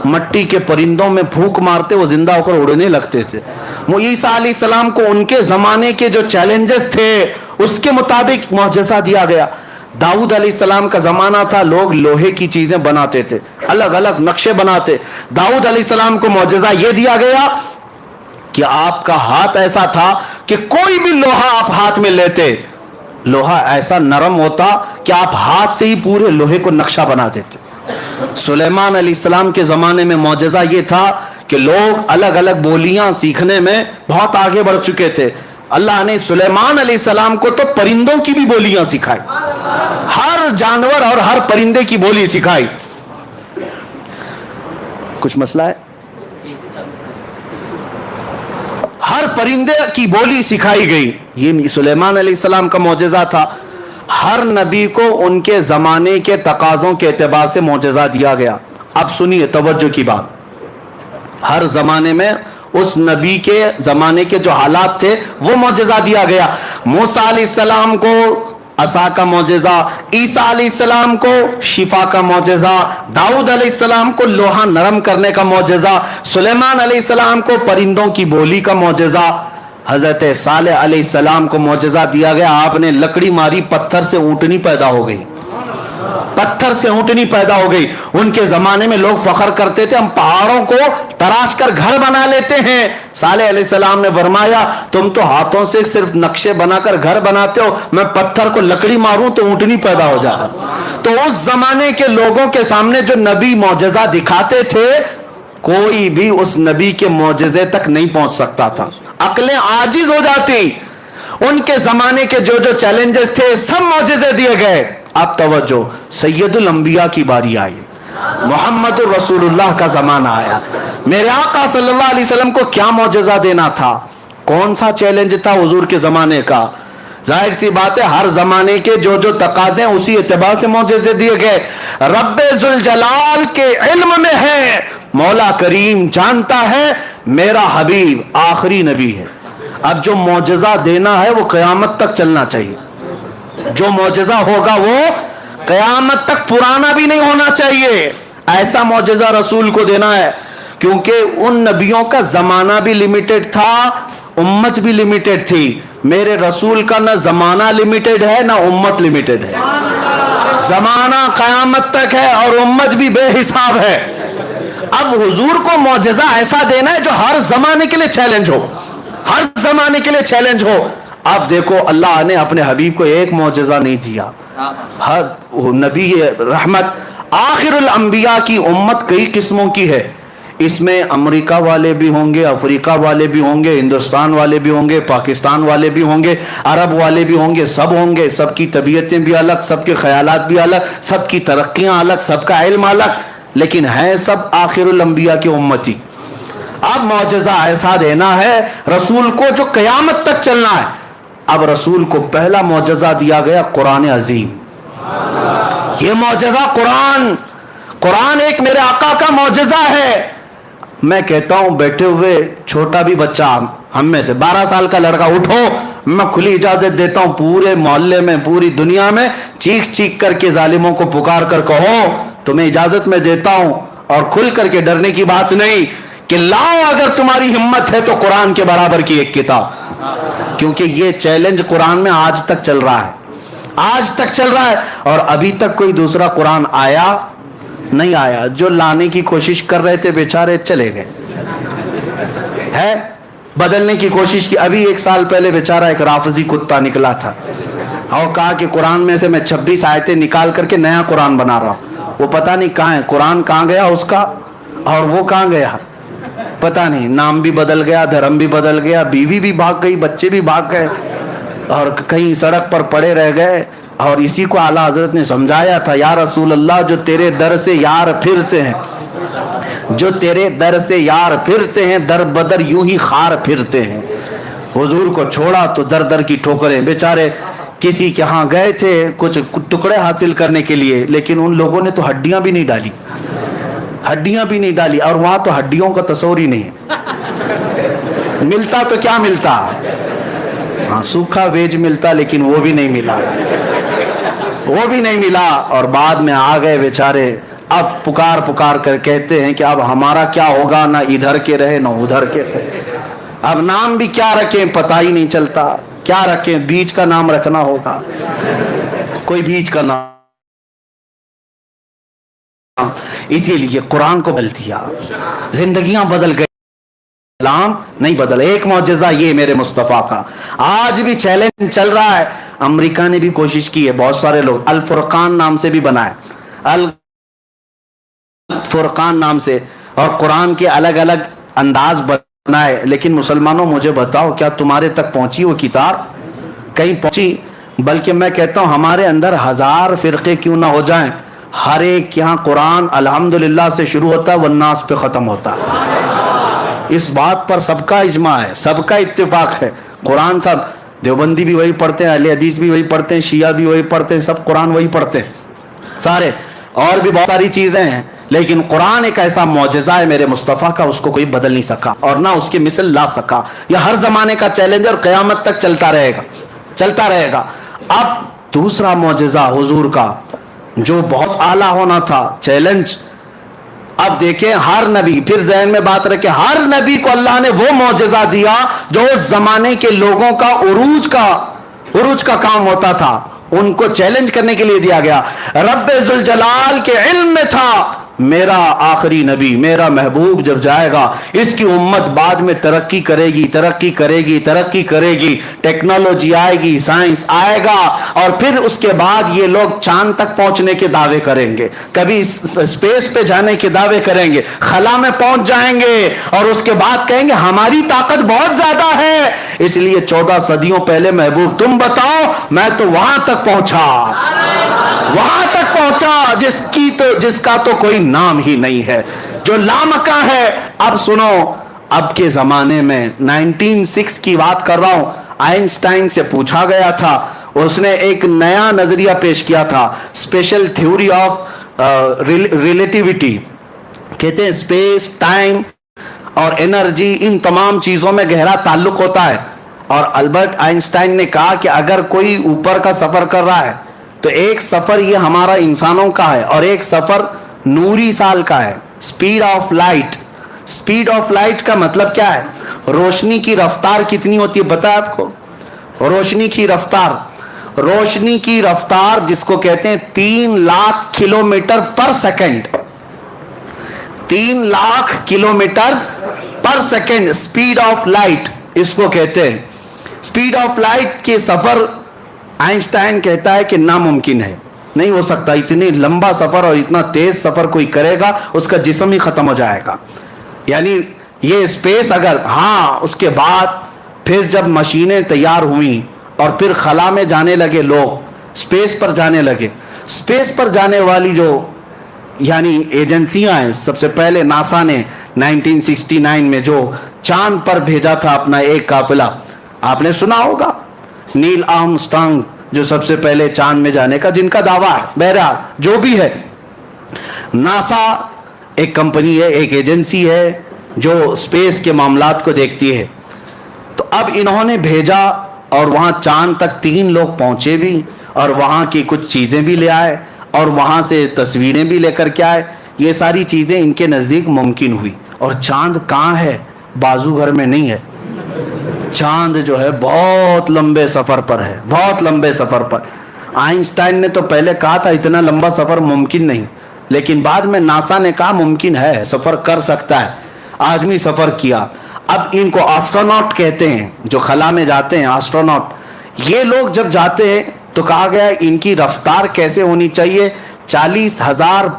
مٹی کے پرندوں میں پھونک مارتے, وہ زندہ ہو کر اڑنے لگتے تھے. وہ عیسیٰ علیہ السلام کو ان کے زمانے کے جو چیلنجز تھے اس کے مطابق معجزہ دیا گیا. داؤد علیہ السلام کا زمانہ تھا, لوگ لوہے کی چیزیں بناتے تھے, الگ الگ نقشے بناتے. داؤد علیہ السلام کو معجزہ یہ دیا گیا کہ آپ کا ہاتھ ایسا تھا کہ کوئی بھی لوہا آپ ہاتھ میں لیتے, لوہا ایسا نرم ہوتا کہ آپ ہاتھ سے ہی پورے لوہے کو نقشہ بنا دیتے. سلیمان علیہ السلام کے زمانے میں معجزہ یہ تھا کہ لوگ الگ الگ بولیاں سیکھنے میں بہت آگے بڑھ چکے تھے. اللہ نے سلیمان علیہ السلام کو تو پرندوں کی بھی بولیاں سکھائی, ہر جانور اور ہر پرندے کی بولی سکھائی. کچھ مسئلہ ہے؟ ہر پرندے کی بولی سکھائی گئی. یہ سلیمان علیہ السلام کا معجزہ تھا. ہر نبی کو ان کے زمانے کے تقاضوں کے اعتبار سے معجزہ دیا گیا. اب سنیے توجہ کی بات. ہر زمانے میں اس نبی کے زمانے کے جو حالات تھے وہ معجزہ دیا گیا. موسیٰ علیہ السلام کو عصا کا معجزہ, عیسیٰ علیہ السلام کو شفا کا معجزہ, داؤد علیہ السلام کو لوہا نرم کرنے کا معجزہ, سلیمان علیہ السلام کو پرندوں کی بولی کا معجزہ. حضرت صالح علیہ السلام کو معجزہ دیا گیا, آپ نے لکڑی ماری, پتھر سے اونٹنی پیدا ہو گئی, پتھر سے اونٹنی پیدا ہو گئی. ان کے زمانے میں لوگ فخر کرتے تھے, ہم پہاڑوں کو تراش کر گھر بنا لیتے ہیں. صالح علیہ السلام نے فرمایا تم تو ہاتھوں سے صرف نقشے بنا کر گھر بناتے ہو, میں پتھر کو لکڑی ماروں تو اونٹنی پیدا ہو جائے. تو اس زمانے کے لوگوں کے سامنے جو نبی معجزہ دکھاتے تھے, کوئی بھی اس نبی کے معجزے تک نہیں پہنچ سکتا تھا, عقلیں عاجز ہو جاتی. ان کے زمانے کے جو جو چیلنجز تھے سب معجزے دیے گئے. اب توجہ, سید الانبیاء کی باری آئی, محمد الرسول اللہ کا زمانہ آیا. میرے آقا صلی اللہ علیہ وسلم کو کیا معجزہ دینا تھا, کون سا چیلنج تھا حضور کے زمانے کا؟ ظاہر سی بات ہے ہر زمانے کے جو جو تقاضے اسی اعتبار سے معجزے دیے گئے. رب ذوالجلال کے علم میں ہے, مولا کریم جانتا ہے میرا حبیب آخری نبی ہے. اب جو معجزہ دینا ہے وہ قیامت تک چلنا چاہیے. جو معجزہ ہوگا وہ قیامت تک پرانا بھی نہیں ہونا چاہیے. ایسا معجزہ رسول کو دینا ہے, کیونکہ ان نبیوں کا زمانہ بھی لیمیٹڈ تھا, امت بھی لیمیٹڈ تھی. میرے رسول کا نہ زمانہ لیمیٹڈ ہے نہ امت لیمیٹڈ ہے. زمانہ قیامت تک ہے اور امت بھی بے حساب ہے. اب حضور کو معجزہ ایسا دینا ہے جو ہر زمانے کے لیے چیلنج ہو, ہر زمانے کے لیے چیلنج ہو. اب دیکھو اللہ نے اپنے حبیب کو ایک معجزہ نہیں دیا. ہر نبی رحمت آخر الانبیاء کی امت کئی قسموں کی ہے. اس میں امریکہ والے بھی ہوں گے, افریقہ والے بھی ہوں گے, ہندوستان والے بھی ہوں گے, پاکستان والے بھی ہوں گے, عرب والے بھی ہوں گے, سب ہوں گے. سب کی طبیعتیں بھی الگ, سب کے خیالات بھی الگ, سب کی ترقیاں الگ, سب کا علم الگ, لیکن ہیں سب آخر الانبیاء کی امتی. اب معجزہ ایسا دینا ہے رسول کو جو قیامت تک چلنا ہے. اب رسول کو پہلا معجزہ دیا گیا قرآن عظیم. یہ معجزہ قرآن ایک میرے آقا کا معجزہ ہے. میں کہتا ہوں بیٹھے ہوئے چھوٹا بھی بچہ ہم میں سے 12 سال کا لڑکا اٹھو, میں کھلی اجازت دیتا ہوں پورے محلے میں پوری دنیا میں چیخ چیخ کر کے ظالموں کو پکار کر کہو, تمہیں اجازت میں دیتا ہوں, اور کھل کر کے ڈرنے کی بات نہیں کہ لاؤ اگر تمہاری ہمت ہے تو قرآن کے برابر کی ایک کتاب. کیونکہ یہ چیلنج قرآن میں آج تک چل رہا ہے, آج تک چل رہا ہے, اور ابھی تک کوئی دوسرا قرآن آیا نہیں آیا. جو لانے کی کوشش کر رہے تھے بیچارے چلے گئے, ہے بدلنے کی کوشش کی. ابھی 1 سال پہلے بیچارہ ایک رافضی کتا نکلا تھا اور کہا کہ قرآن میں سے میں 26 آیتیں نکال کر کے نیا قرآن بنا رہا ہوں. وہ پتہ نہیں کہاں ہے, قرآن کہاں گیا اس کا اور وہ کہاں گیا پتہ نہیں. نام بھی بدل گیا, دھرم بھی بدل گیا, بیوی بھی بھاگ گئی, بچے بھی بھاگ گئے, اور کہیں سڑک پر پڑے رہ گئے. اور اسی کو اعلیٰ حضرت نے سمجھایا تھا, یا رسول اللہ جو تیرے در سے یار پھرتے ہیں جو تیرے در سے یار پھرتے ہیں در بدر یوں ہی خار پھرتے ہیں. حضور کو چھوڑا تو در در کی ٹھوکریں. بیچارے کسی کے ہاں گئے تھے کچھ ٹکڑے حاصل کرنے کے لیے, لیکن ان لوگوں نے تو ہڈیاں بھی نہیں ڈالی, ہڈیاں بھی نہیں ڈالی, اور وہاں تو ہڈیوں کا تصور ہی نہیں ہے. ملتا تو کیا ملتا, ہاں سوکھا ویج ملتا, لیکن وہ بھی نہیں ملا, وہ بھی نہیں ملا. اور بعد میں آ گئے بیچارے. اب پکار پکار کر کہتے ہیں کہ اب ہمارا کیا ہوگا, نہ ادھر کے رہے نہ ادھر کے رہے. اب نام بھی کیا رکھیں پتہ ہی نہیں چلتا, کیا رکھیں, بیچ کا نام رکھنا ہوگا, کوئی بیچ کا نام. اسی لیے قرآن کو بدل دیا, زندگیاں بدل گئی, اسلام نہیں بدل. ایک معجزہ یہ میرے مصطفیٰ کا. آج بھی چیلنج چل رہا ہے, امریکہ نے بھی کوشش کی ہے, بہت سارے لوگ الفرقان نام سے بھی بنائے, الفرقان نام سے, اور قرآن کے الگ الگ انداز بنائے. لیکن مسلمانوں مجھے بتاؤ, کیا تمہارے تک پہنچی وہ کتاب؟ کہیں پہنچی؟ بلکہ میں کہتا ہوں ہمارے اندر 1000 فرقے کیوں نہ ہو جائیں, ہر ایک یہاں قرآن الحمدللہ سے شروع ہوتا ہے والناس پہ ختم ہوتا ہے. اس بات پر سب کا اجماع ہے, سب کا اتفاق ہے. قرآن سب دیوبندی بھی وہی پڑھتے ہیں, اہل حدیث بھی وہی پڑھتے ہیں, شیعہ بھی وہی پڑھتے ہیں, سب قرآن وہی پڑھتے ہیں سارے. اور بھی بہت ساری چیزیں ہیں, لیکن قرآن ایک ایسا معجزہ ہے میرے مصطفیٰ کا, اس کو کوئی بدل نہیں سکا اور نہ اس کی مثل لا سکا. یہ ہر زمانے کا چیلنج اور قیامت تک چلتا رہے گا, چلتا رہے گا. اب دوسرا معجزہ حضور کا جو بہت اعلیٰ ہونا تھا, چیلنج. اب دیکھیں ہر نبی, پھر ذہن میں بات رکھیں, ہر نبی کو اللہ نے وہ معجزہ دیا جو اس زمانے کے لوگوں کا عروج کا کام ہوتا تھا, ان کو چیلنج کرنے کے لیے دیا گیا. رب ذوالجلال کے علم میں تھا میرا آخری نبی, میرا محبوب جب جائے گا اس کی امت بعد میں ترقی کرے گی, ترقی کرے گی, ترقی کرے گی, ٹیکنالوجی آئے گی, سائنس آئے گا, اور پھر اس کے بعد یہ لوگ چاند تک پہنچنے کے دعوے کریں گے, کبھی اسپیس پہ جانے کے دعوے کریں گے, خلا میں پہنچ جائیں گے, اور اس کے بعد کہیں گے ہماری طاقت بہت زیادہ ہے. اس لیے 14 صدیوں پہلے محبوب تم بتاؤ, میں تو وہاں تک پہنچا, وہاں تک پہنچا جس کا تو کوئی نام ہی نہیں ہے, جو لامکاں ہے. اب سنو, اب کے زمانے میں 1906 کی بات کر رہا ہوں, آئنسٹائن سے پوچھا گیا تھا, اس نے ایک نیا نظریہ پیش کیا تھا, اسپیشل تھیوری آف ریلیٹیوٹی. کہتے ہیں اسپیس, ٹائم اور انرجی, ان تمام چیزوں میں گہرا تعلق ہوتا ہے. اور البرٹ آئنسٹائن نے کہا کہ اگر کوئی اوپر کا سفر کر رہا ہے تو ایک سفر یہ ہمارا انسانوں کا ہے, اور ایک سفر نوری سال کا ہے. Speed of light, speed of light کا مطلب کیا ہے؟ روشنی کی رفتار کتنی ہوتی ہے پتہ ہے آپ کو؟ روشنی کی رفتار جس کو کہتے ہیں 3 lakh kilometre per second, 3 lakh kilometre per second, speed of light اس کو کہتے ہیں. سپیڈ آف لائٹ کے سفر آئنسٹائن کہتا ہے کہ ناممکن ہے, نہیں ہو سکتا. اتنی لمبا سفر اور اتنا تیز سفر کوئی کرے گا اس کا جسم ہی ختم ہو جائے گا. یعنی یہ اسپیس اگر, ہاں اس کے بعد پھر جب مشینیں تیار ہوئیں اور پھر خلا میں جانے لگے لوگ, اسپیس پر جانے لگے. اسپیس پر جانے والی جو یعنی ایجنسیاں ہیں, سب سے پہلے ناسا نے 1969 میں جو چاند پر بھیجا تھا اپنا ایک قافلہ, آپ نے سنا ہوگا, نیل آرمسٹرانگ جو سب سے پہلے چاند میں جانے کا جن کا دعویٰ ہے. بہرحال جو بھی ہے, ناسا ایک کمپنی ہے, ایک ایجنسی ہے جو اسپیس کے معاملات کو دیکھتی ہے. تو اب انہوں نے بھیجا اور وہاں چاند تک 3 لوگ پہنچے بھی, اور وہاں کی کچھ چیزیں بھی لے آئے, اور وہاں سے تصویریں بھی لے کر کے آئے. یہ ساری چیزیں ان کے نزدیک ممکن ہوئی. اور چاند کہاں ہے؟ بازو گھر میں نہیں ہے. چاند جو ہے بہت لمبے سفر پر ہے, بہت لمبے سفر پر. آئنسٹائن نے تو پہلے کہا تھا اتنا لمبا سفر ممکن نہیں, لیکن بعد میں ناسا نے کہا ممکن ہے, سفر کر سکتا ہے. آدمی سفر کیا. اب ان کو آسٹروناٹ کہتے ہیں, جو خلا میں جاتے ہیں, آسٹروناٹ. یہ لوگ جب جاتے ہیں تو کہا گیا ان کی رفتار کیسے ہونی چاہیے, 40,000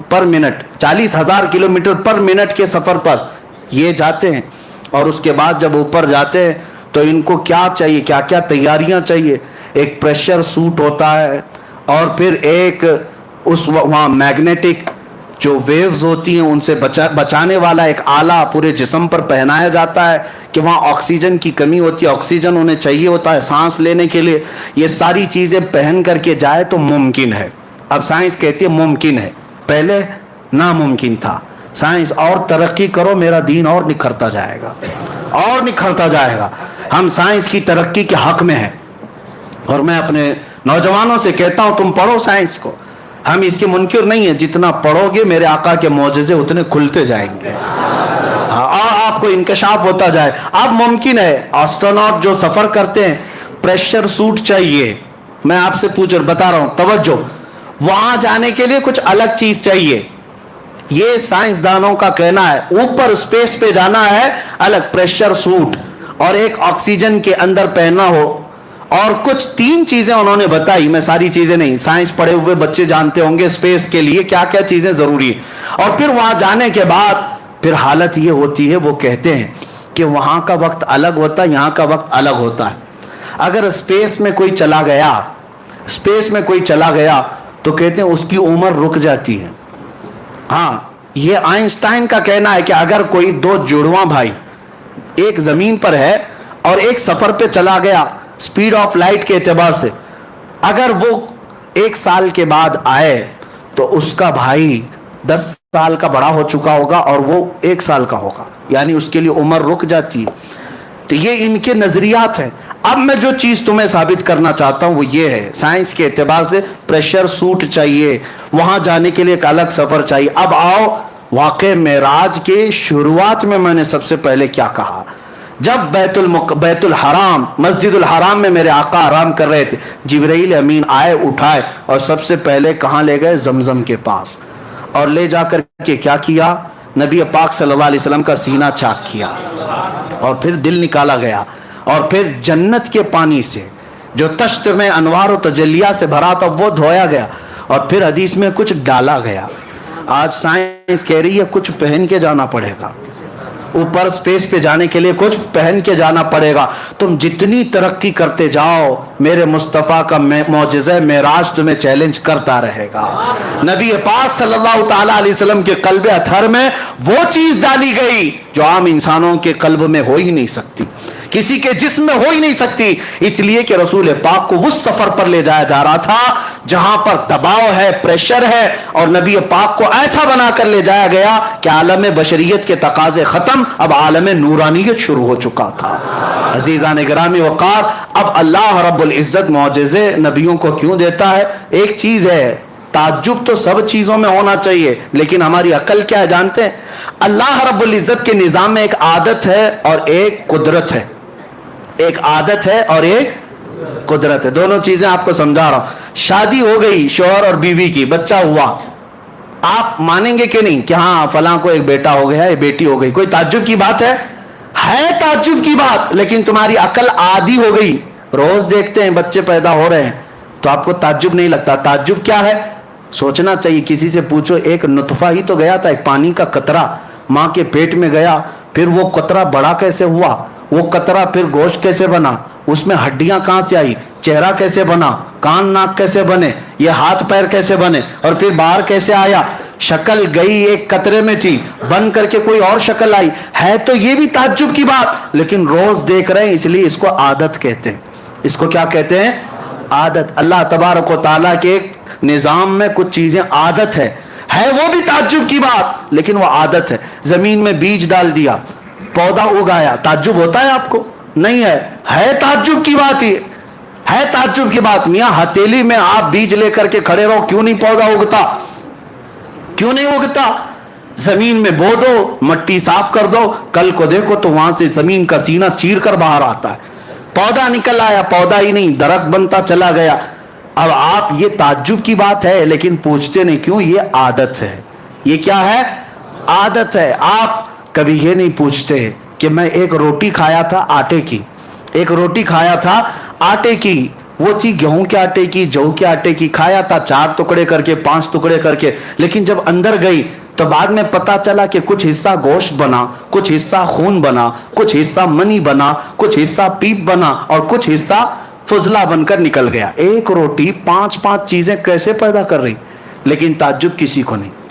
per minute, 40,000 kilometre per minute کے سفر پر یہ جاتے ہیں. اور اس کے بعد جب اوپر جاتے ہیں تو ان کو کیا چاہیے, کیا کیا تیاریاں چاہیے. ایک پریشر سوٹ ہوتا ہے, اور پھر ایک اس وہاں میگنیٹک جو ویوز ہوتی ہیں ان سے بچانے والا ایک آلہ پورے جسم پر پہنایا جاتا ہے کہ وہاں آکسیجن کی کمی ہوتی ہے، آکسیجن انہیں چاہیے ہوتا ہے سانس لینے کے لیے، یہ ساری چیزیں پہن کر کے جائے تو ممکن ہے۔ اب سائنس کہتی ہے ممکن ہے، پہلے ناممکن تھا۔ سائنس اور ترقی کرو، میرا دین اور نکھرتا جائے گا، اور نکھرتا جائے گا۔ ہم سائنس کی ترقی کے حق میں ہیں، اور میں اپنے نوجوانوں سے کہتا ہوں تم پڑھو سائنس کو، ہم اس کے منکر نہیں ہیں، جتنا پڑھو گے میرے آقا کے معجزے اتنے کھلتے جائیں گے، اور آپ کو انکشاف ہوتا جائے۔ اب ممکن ہے آسٹروناٹ جو سفر کرتے ہیں پریشر سوٹ چاہیے، میں آپ سے پوچھ اور بتا رہا ہوں توجہ، وہاں جانے کے لیے کچھ الگ چیز چاہیے، یہ سائنسدانوں کا کہنا ہے۔ اوپر اسپیس پہ جانا ہے الگ پریشر سوٹ اور ایک آکسیجن کے اندر پہننا ہو، اور کچھ 3 چیزیں انہوں نے بتائی، میں ساری چیزیں نہیں، سائنس پڑھے ہوئے بچے جانتے ہوں گے اسپیس کے لیے کیا کیا چیزیں ضروری ہیں۔ اور پھر وہاں جانے کے بعد پھر حالت یہ ہوتی ہے، وہ کہتے ہیں کہ وہاں کا وقت الگ ہوتا ہے، یہاں کا وقت الگ ہوتا ہے۔ اگر اسپیس میں کوئی چلا گیا تو کہتے ہیں اس کی عمر رک جاتی ہے۔ ہاں، یہ آئنسٹائن کا کہنا ہے کہ اگر کوئی 2 جڑواں بھائی ایک زمین پر ہے اور ایک سفر پہ چلا گیا سپیڈ آف لائٹ کے اعتبار سے، اگر وہ 1 سال کے بعد آئے تو اس کا بھائی 10 سال کا بڑا ہو چکا ہوگا اور وہ 1 سال کا ہوگا، یعنی اس کے لیے عمر رک جاتی ہے۔ تو یہ ان کے نظریات ہیں۔ اب میں جو چیز تمہیں ثابت کرنا چاہتا ہوں وہ یہ ہے، سائنس کے اعتبار سے پریشر سوٹ چاہیے، وہاں جانے کے لیے ایک الگ سفر چاہیے۔ اب آؤ واقع معراج کے شروعات میں نے سب سے پہلے کیا کہا، جب بیت الحرام مسجد الحرام میں میرے آقا آرام کر رہے تھے، جبرائیل امین آئے، اٹھائے اور سب سے پہلے کہاں لے گئے؟ زمزم کے پاس، اور لے جا کر کے کیا کیا؟ نبی پاک صلی اللہ علیہ وسلم کا سینہ چاک کیا، اور پھر دل نکالا گیا، اور پھر جنت کے پانی سے جو تشت میں انوار و تجلیہ سے بھرا تھا وہ دھویا گیا، اور پھر حدیث میں کچھ ڈالا گیا۔ آج سائنس کہہ رہی ہے کچھ پہن کے جانا پڑے گا، اوپر سپیس پہ جانے کے لیے کچھ پہن کے جانا پڑے گا۔ تم جتنی ترقی کرتے جاؤ میرے مصطفیٰ کا معجزہ معراج تمہیں چیلنج کرتا رہے گا۔ نبی پاک صلی اللہ تعالی علیہ وسلم کے قلب اطہر میں وہ چیز ڈالی گئی جو عام انسانوں کے قلب میں ہو ہی نہیں سکتی، کسی کے جسم میں ہو ہی نہیں سکتی، اس لیے کہ رسول پاک کو اس سفر پر لے جایا جا رہا تھا جہاں پر دباؤ ہے، پریشر ہے، اور نبی پاک کو ایسا بنا کر لے جایا گیا کہ عالم بشریت کے تقاضے ختم، اب عالم نورانیت شروع ہو چکا تھا۔ عزیزان گرامی وقار، اب اللہ رب العزت معجزے نبیوں کو کیوں دیتا ہے؟ ایک چیز ہے، تعجب تو سب چیزوں میں ہونا چاہیے، لیکن ہماری عقل کیا ہے جانتے ہیں؟ اللہ رب العزت کے نظام میں ایک عادت ہے اور ایک قدرت ہے، ایک عادت ہے اور ایک قدرت ہے، دونوں چیزیں آپ کو سمجھا رہا ہوں۔ شادی ہو گئی شوہر اور بیوی کی، بچہ ہوا، آپ مانیں گے کہ نہیں کہ ہاں فلاں کو ایک بیٹا ہو گیا، ایک بیٹی ہو گئی؟ کوئی تعجب کی بات ہے تعجب کی بات، لیکن تمہاری عقل عادی ہو گئی، روز دیکھتے ہیں بچے پیدا ہو رہے ہیں تو آپ کو تعجب نہیں لگتا۔ تعجب کیا ہے؟ سوچنا چاہیے، کسی سے پوچھو ایک نطفہ ہی تو گیا تھا، ایک پانی کا قطرہ ماں کے پیٹ میں گیا، پھر وہ قطرہ بڑا کیسے ہوا، وہ قطرہ پھر گوشت کیسے بنا، اس میں ہڈیاں کہاں سے آئی، چہرہ کیسے بنا، کان ناک کیسے بنے، یہ ہاتھ پیر کیسے بنے، اور پھر باہر کیسے آیا، شکل گئی ایک قطرے میں تھی بن کر کے کوئی اور شکل آئی، ہے تو یہ بھی تعجب کی بات، لیکن روز دیکھ رہے ہیں اس لیے اس کو عادت کہتے ہیں۔ اس کو کیا کہتے ہیں؟ عادت۔ اللہ تبارک و تعالیٰ کے نظام میں کچھ چیزیں عادت ہے وہ بھی تعجب کی بات، لیکن وہ عادت ہے۔ زمین میں بیج ڈال دیا، پودا اگایا، تعجب ہوتا ہے آپ کو؟ نہیں ہے تعجب کی بات، ہی ہے تعجب کی بات۔ میاں ہتھیلی میں آپ بیج لے کر کے کھڑے رہو، کیوں نہیں پودا اگتا؟ کیوں نہیں اگتا؟ زمین میں بو دو، مٹی صاف کر دو، کل کو دیکھو تو وہاں سے زمین کا سینہ چیر کر باہر آتا ہے، پودا نکل آیا، پودا ہی نہیں درخت بنتا چلا گیا۔ اب آپ یہ تعجب کی بات ہے لیکن پوچھتے نہیں کیوں؟ یہ عادت ہے۔ یہ کیا ہے؟ عادت ہے۔ آپ کبھی یہ نہیں پوچھتے کہ میں ایک روٹی کھایا تھا آٹے کی، ایک روٹی کھایا تھا آٹے کی، وہ تھی گیہوں کے آٹے کی، جو کے آٹے کی، کھایا تھا 4 ٹکڑے کر کے 5 ٹکڑے کر کے، لیکن جب اندر گئی تو بعد میں پتا چلا کہ کچھ حصہ گوشت بنا، کچھ حصہ خون بنا، کچھ حصہ منی بنا، کچھ حصہ پیپ بنا، اور کچھ حصہ فضلہ بن کر نکل گیا۔ ایک روٹی 5 چیزیں کیسے پیدا کر رہی؟ لیکن تعجب کسی کو نہیں۔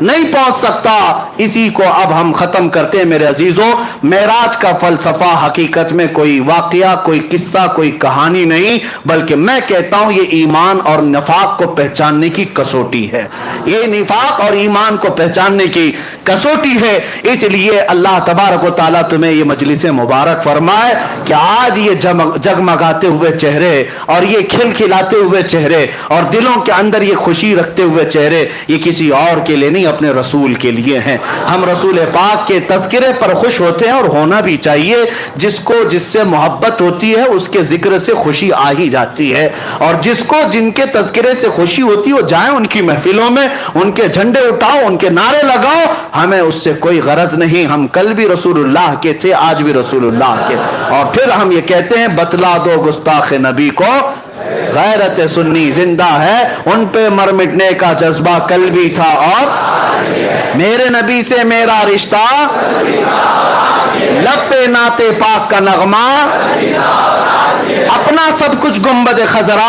نہیں پہنچ سکتا. اسی کو اب ہم ختم کرتے ہیں میرے عزیزوں. معراج کا فلسفہ حقیقت میں کوئی واقعہ، کوئی قصہ، کوئی کہانی نہیں، بلکہ میں کہتا ہوں یہ ایمان اور نفاق کو پہچاننے کی کسوٹی ہے. یہ نفاق اور ایمان کو پہچاننے کی کسوٹی ہے. اس لیے اللہ تبارک و تعالیٰ تمہیں یہ مجلس مبارک فرمائے کہ آج یہ جگمگاتے ہوئے چہرے اور یہ کھلکھلاتے ہوئے چہرے اور دلوں کے اندر یہ خوشی رکھتے ہوئے چہرے یہ کسی اور کے لیے نہیں، اپنے رسول کے لیے ہیں. ہم رسول پاک کے تذکرے پر خوش ہوتے ہیں، اور ہونا بھی چاہیے. جس سے محبت ہوتی ہے اس کے ذکر سے خوشی آ ہی جاتی ہے، اور جن کے تذکرے سے خوشی ہوتی ہے وہ جائیں ان کی محفلوں میں، ان کے جھنڈے اٹھاؤ، ان کے نعرے لگاؤ. ہمیں اس سے کوئی غرض نہیں. ہم کل بھی رسول اللہ کے تھے، آج بھی رسول اللہ کے. اور پھر ہم یہ کہتے ہیں بتلا دو گستاخ نبی کو غیرت سنی زندہ ہے، ان پہ مر مٹنے کا جذبہ کل بھی تھا، اور میرے نبی سے میرا رشتہ، لب پہ نعت پاک کا نغمہ، اپنا سب کچھ گنبد خضرا،